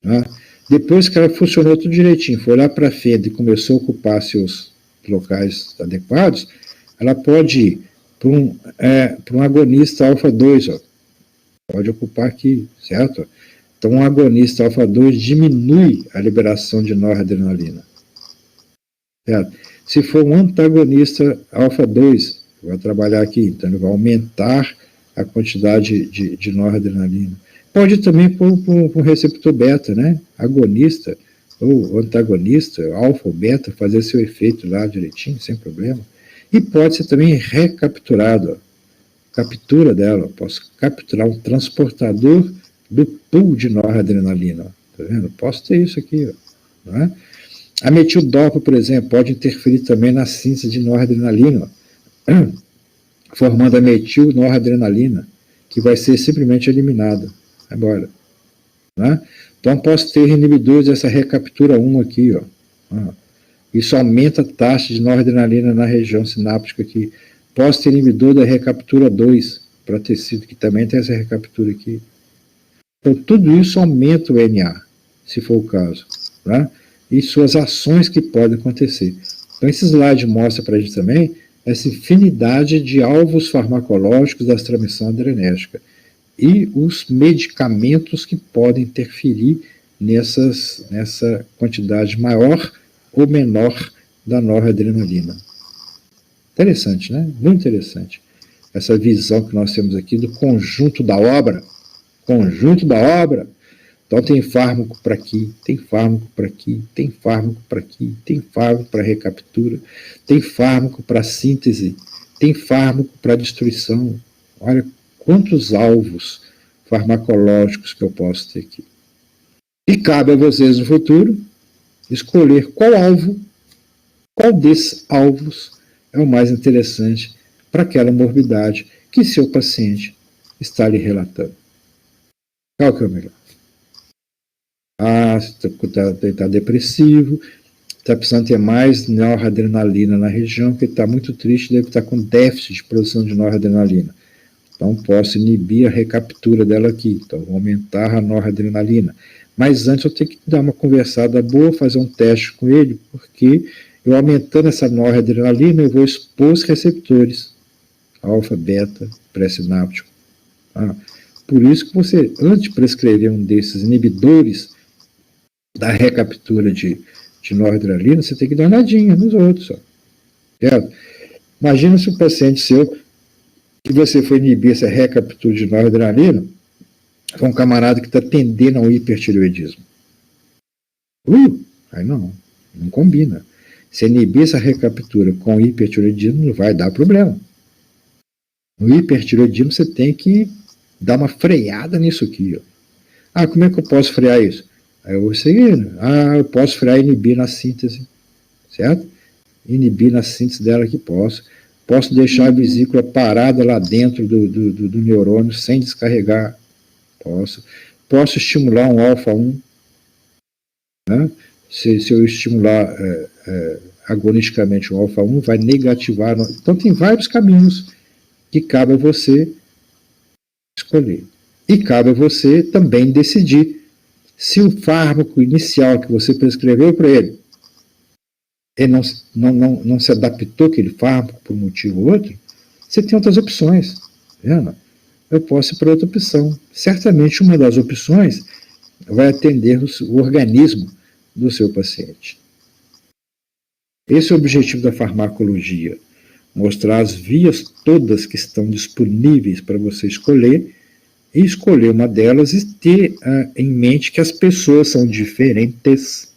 Né? Depois que ela funcionou tudo direitinho, foi lá para a fenda e começou a ocupar seus locais adequados, ela pode ir para um agonista alfa-2, ó. Pode ocupar aqui, certo? Então, um agonista alfa-2 diminui a liberação de noradrenalina. Certo? Se for um antagonista alfa-2, vai trabalhar aqui, então ele vai aumentar a quantidade de noradrenalina. Pode também pôr um receptor beta, né? Agonista ou antagonista, alfa ou beta, fazer seu efeito lá direitinho, sem problema. E pode ser também recapturado, ó. Captura dela, posso capturar um transportador do pool de noradrenalina, tá vendo? Posso ter isso aqui, ó, não é? A metildopa, por exemplo, pode interferir também na síntese de noradrenalina, ó, formando a metil-noradrenalina, que vai ser simplesmente eliminada agora, né? Então posso ter inibidores dessa recaptura 1 aqui, ó. Isso aumenta a taxa de noradrenalina na região sináptica aqui. Posso ter inibidor da recaptura 2 para tecido, que também tem essa recaptura aqui. Então, tudo isso aumenta o NA, se for o caso, né? E suas ações que podem acontecer. Então, esse slide mostra para a gente também essa infinidade de alvos farmacológicos da transmissão adrenérgica e os medicamentos que podem interferir nessa quantidade maior ou menor da noradrenalina. Interessante, né? Muito interessante. Essa visão que nós temos aqui do conjunto da obra. Conjunto da obra. Então tem fármaco para aqui, tem fármaco para aqui, tem fármaco para aqui, tem fármaco para recaptura, tem fármaco para síntese, tem fármaco para destruição. Olha quantos alvos farmacológicos que eu posso ter aqui. E cabe a vocês no futuro escolher qual alvo, qual desses alvos é o mais interessante para aquela morbidade que seu paciente está lhe relatando. Qual que é o melhor? Está depressivo, está precisando ter mais noradrenalina na região, porque está muito triste, deve estar com déficit de produção de noradrenalina. Então, posso inibir a recaptura dela aqui, então vou aumentar a noradrenalina. Mas antes eu tenho que dar uma conversada boa, fazer um teste com ele, porque eu aumentando essa noradrenalina, eu vou expor os receptores, alfa, beta, pré-sináptico. Por isso que você, antes de prescrever um desses inibidores da recaptura de noradrenalina, você tem que dar uma olhadinha nos outros. Ó. Certo? Imagina se o paciente seu, que você foi inibir essa recaptura de noradrenalina, foi um camarada que está tendendo ao hipertireoidismo. Aí não combina. Se inibir essa recaptura com o hipertireoidismo, não vai dar problema. No hipertireoidismo, você tem que dar uma freada nisso aqui. Ó. Como é que eu posso frear isso? Aí eu vou seguindo. Eu posso frear e inibir na síntese. Certo? Inibir na síntese dela que posso. Posso deixar a vesícula parada lá dentro do neurônio sem descarregar. Posso estimular um alfa-1. Né? Se eu estimular agonisticamente o alfa-1, vai negativar. Então, tem vários caminhos que cabe a você escolher. E cabe a você também decidir se o fármaco inicial que você prescreveu para ele não se adaptou àquele fármaco por um motivo ou outro, você tem outras opções. Tá vendo? Eu posso ir para outra opção. Certamente uma das opções vai atender o organismo do seu paciente. Esse é o objetivo da farmacologia. Mostrar as vias todas que estão disponíveis para você escolher, e escolher uma delas e ter em mente que as pessoas são diferentes.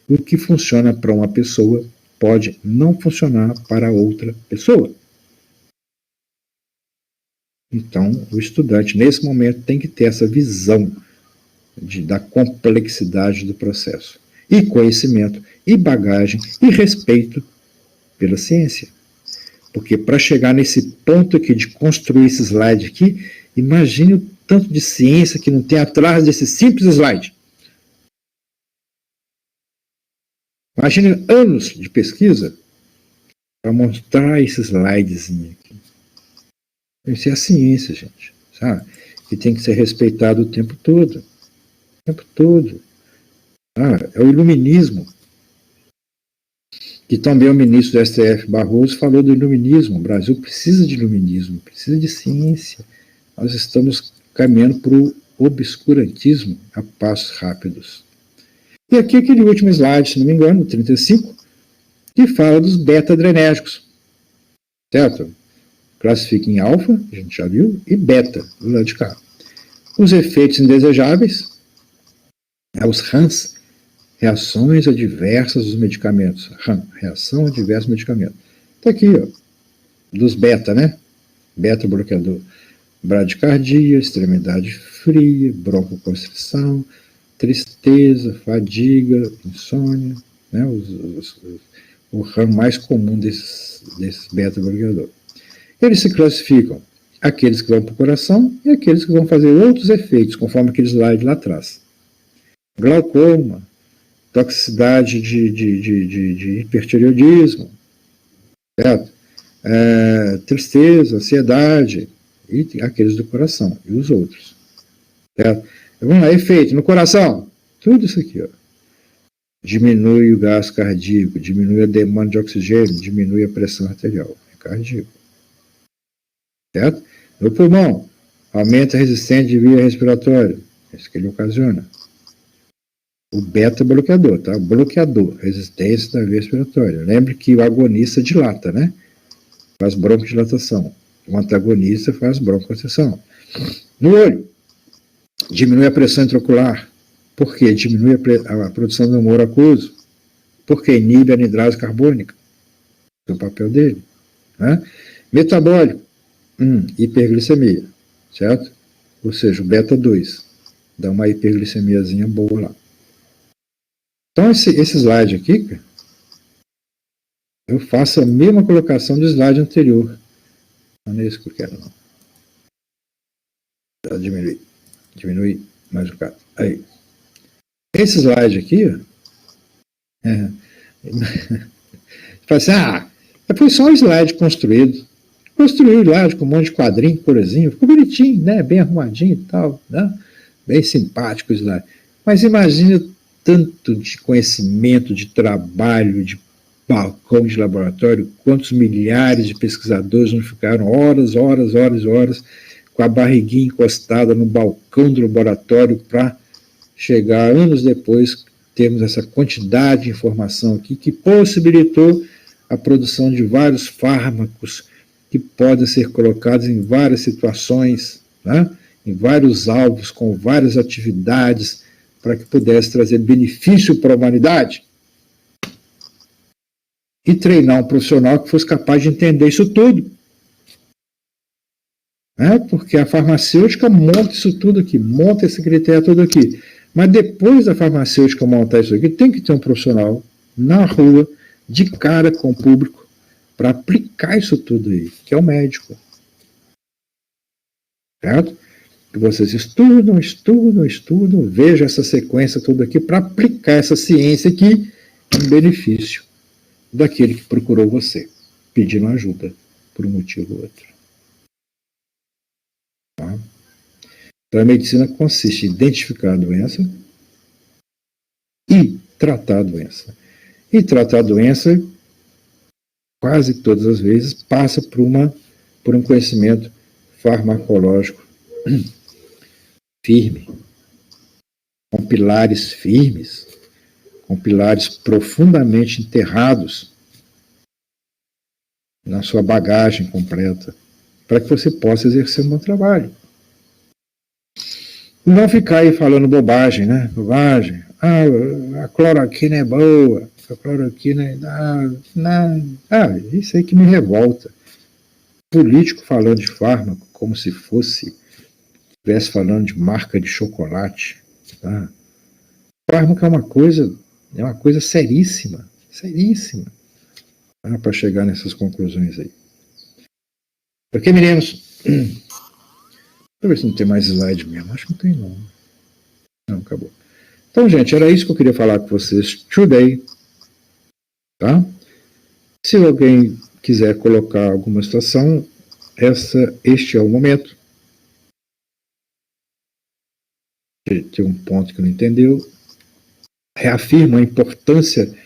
O que funciona para uma pessoa pode não funcionar para outra pessoa. Então, o estudante, nesse momento, tem que ter essa visão da complexidade do processo. E conhecimento, e bagagem, e respeito pela ciência. Porque para chegar nesse ponto aqui de construir esse slide aqui, imagine o tanto de ciência que não tem atrás desse simples slide. Imagine anos de pesquisa para mostrar esse slidezinho aqui. Isso é a ciência, gente. Sabe? E tem que ser respeitado o tempo todo. O tempo todo. É o iluminismo. Que também o ministro do STF, Barroso, falou do iluminismo. O Brasil precisa de iluminismo, precisa de ciência. Nós estamos caminhando para o obscurantismo a passos rápidos. E aqui aquele último slide, se não me engano, 35, que fala dos beta-adrenérgicos. Certo? Classifica em alfa, a gente já viu, e beta, do lado de cá. Os efeitos indesejáveis, os RANs, reações adversas dos medicamentos. RAM, reação adversa ao medicamento. Está aqui, ó. dos beta, né? Beta bloqueador. Bradicardia, extremidade fria, broncoconstrição, tristeza, fadiga, insônia, né? O ramo mais comum desses beta bloqueador. Eles se classificam aqueles que vão para o coração e aqueles que vão fazer outros efeitos, conforme aquele slide lá atrás. Glaucoma, toxicidade de hipertireoidismo, certo? Tristeza, ansiedade, e aqueles do coração, e os outros. Certo? Vamos lá, efeito no coração, tudo isso aqui, ó. Diminui o gasto cardíaco, diminui a demanda de oxigênio, diminui a pressão arterial, é cardíaco. Certo? No pulmão, aumenta a resistência de via respiratória, isso que ele ocasiona. O beta-bloqueador, tá? Bloqueador, resistência da via respiratória. Lembre que o agonista dilata, né? Faz broncodilatação. O antagonista faz broncoconstrição. No olho, diminui a pressão intraocular. Por quê? Diminui a produção do humor aquoso. Por quê? Inibe a anidrase carbônica. É o papel dele. Né? Metabólico, hiperglicemia, certo? Ou seja, o beta-2 dá uma hiperglicemiazinha boa lá. Então, esse slide aqui, eu faço a mesma colocação do slide anterior. Não é isso que eu quero, não. Já diminui mais um bocado. Aí. Esse slide aqui, ó. Fala assim, foi só um slide construído. Construiu o slide com um monte de quadrinho, corozinho, ficou bonitinho, né? Bem arrumadinho e tal, né? Bem simpático o slide. Mas imagina tanto de conhecimento, de trabalho, de balcão de laboratório, quantos milhares de pesquisadores não ficaram horas com a barriguinha encostada no balcão do laboratório para chegar anos depois, termos essa quantidade de informação aqui que possibilitou a produção de vários fármacos que podem ser colocados em várias situações, né? Em vários alvos, com várias atividades, para que pudesse trazer benefício para a humanidade. E treinar um profissional que fosse capaz de entender isso tudo. Porque a farmacêutica monta isso tudo aqui, monta esse critério tudo aqui. Mas depois da farmacêutica montar isso aqui, tem que ter um profissional na rua, de cara com o público, para aplicar isso tudo aí, que é o médico. Certo? Que vocês estudam, vejam essa sequência toda aqui para aplicar essa ciência aqui em benefício daquele que procurou você, pedindo ajuda por um motivo ou outro. Tá? Então a medicina consiste em identificar a doença e tratar a doença. E tratar a doença, quase todas as vezes, passa por um conhecimento farmacológico firme, com pilares firmes, com pilares profundamente enterrados na sua bagagem completa, para que você possa exercer um bom trabalho. Não ficar aí falando bobagem, né? Bobagem. A cloroquina é boa, a cloroquina é... isso aí que me revolta. Político falando de fármaco como se estivesse falando de marca de chocolate. Tá? Fármaco é uma coisa seríssima, para chegar nessas conclusões aí. Porque, meninos, deixa eu ver se não tem mais slide mesmo, acho que não tem não, acabou. Então, gente, era isso que eu queria falar com vocês today, tá? Se alguém quiser colocar alguma situação, este é o momento. Tem um ponto que não entendeu. Reafirma a importância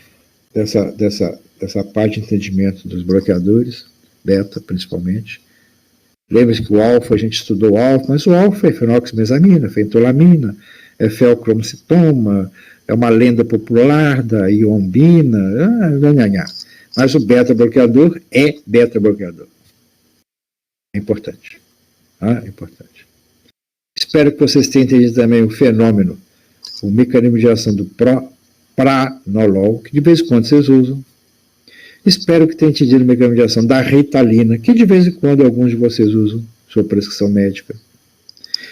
dessa parte de entendimento dos bloqueadores, beta principalmente. Lembre-se que o alfa, a gente estudou o alfa, mas o alfa é fenoxibenzamina, fentolamina, é felcromocitoma, é uma lenda popular da iombina, mas o beta-bloqueador é beta-bloqueador. É importante. É importante. Espero que vocês tenham entendido também o fenômeno, o mecanismo de ação do pranolol, que de vez em quando vocês usam, Espero que tenha entendido o mecanismo de ação da Ritalina, que de vez em quando alguns de vocês usam, sua prescrição médica.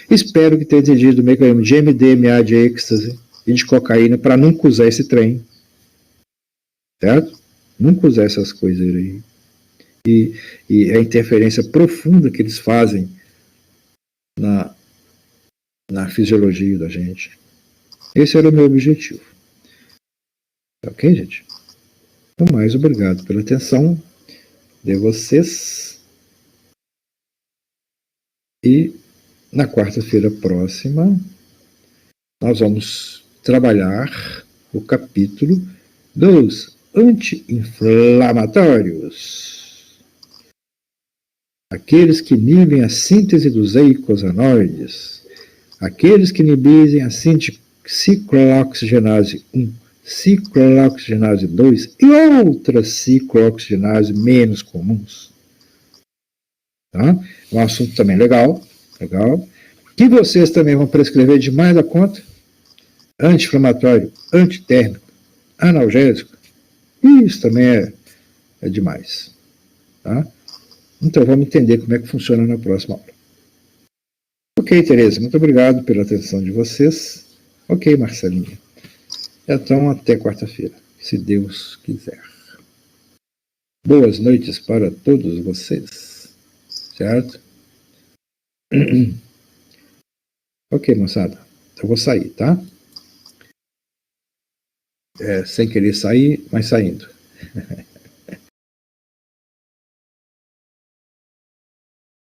Espero que tenha entendido o mecanismo de MDMA, de êxtase e de cocaína para nunca usar esse trem. Certo? Nunca usar essas coisas aí. E a interferência profunda que eles fazem na fisiologia da gente. Esse era o meu objetivo. Ok, gente? Então, mais obrigado pela atenção de vocês. E na quarta-feira próxima, nós vamos trabalhar o capítulo dos anti-inflamatórios. Aqueles que inibem a síntese dos eicosanoides. Aqueles que inibem a síntese ciclooxigenase 1, ciclooxigenase 2 e outras ciclooxigenase menos comuns. Tá? Um assunto também legal, que vocês também vão prescrever demais da conta. Anti-inflamatório, antitérmico, analgésico. Isso também é demais. Tá? Então vamos entender como é que funciona na próxima aula. Ok, Tereza, muito obrigado pela atenção de vocês. Ok, Marcelinha. Então até quarta-feira, se Deus quiser. Boas noites para todos vocês. Certo? Ok, moçada. Eu vou sair, tá? Sem querer sair, mas saindo.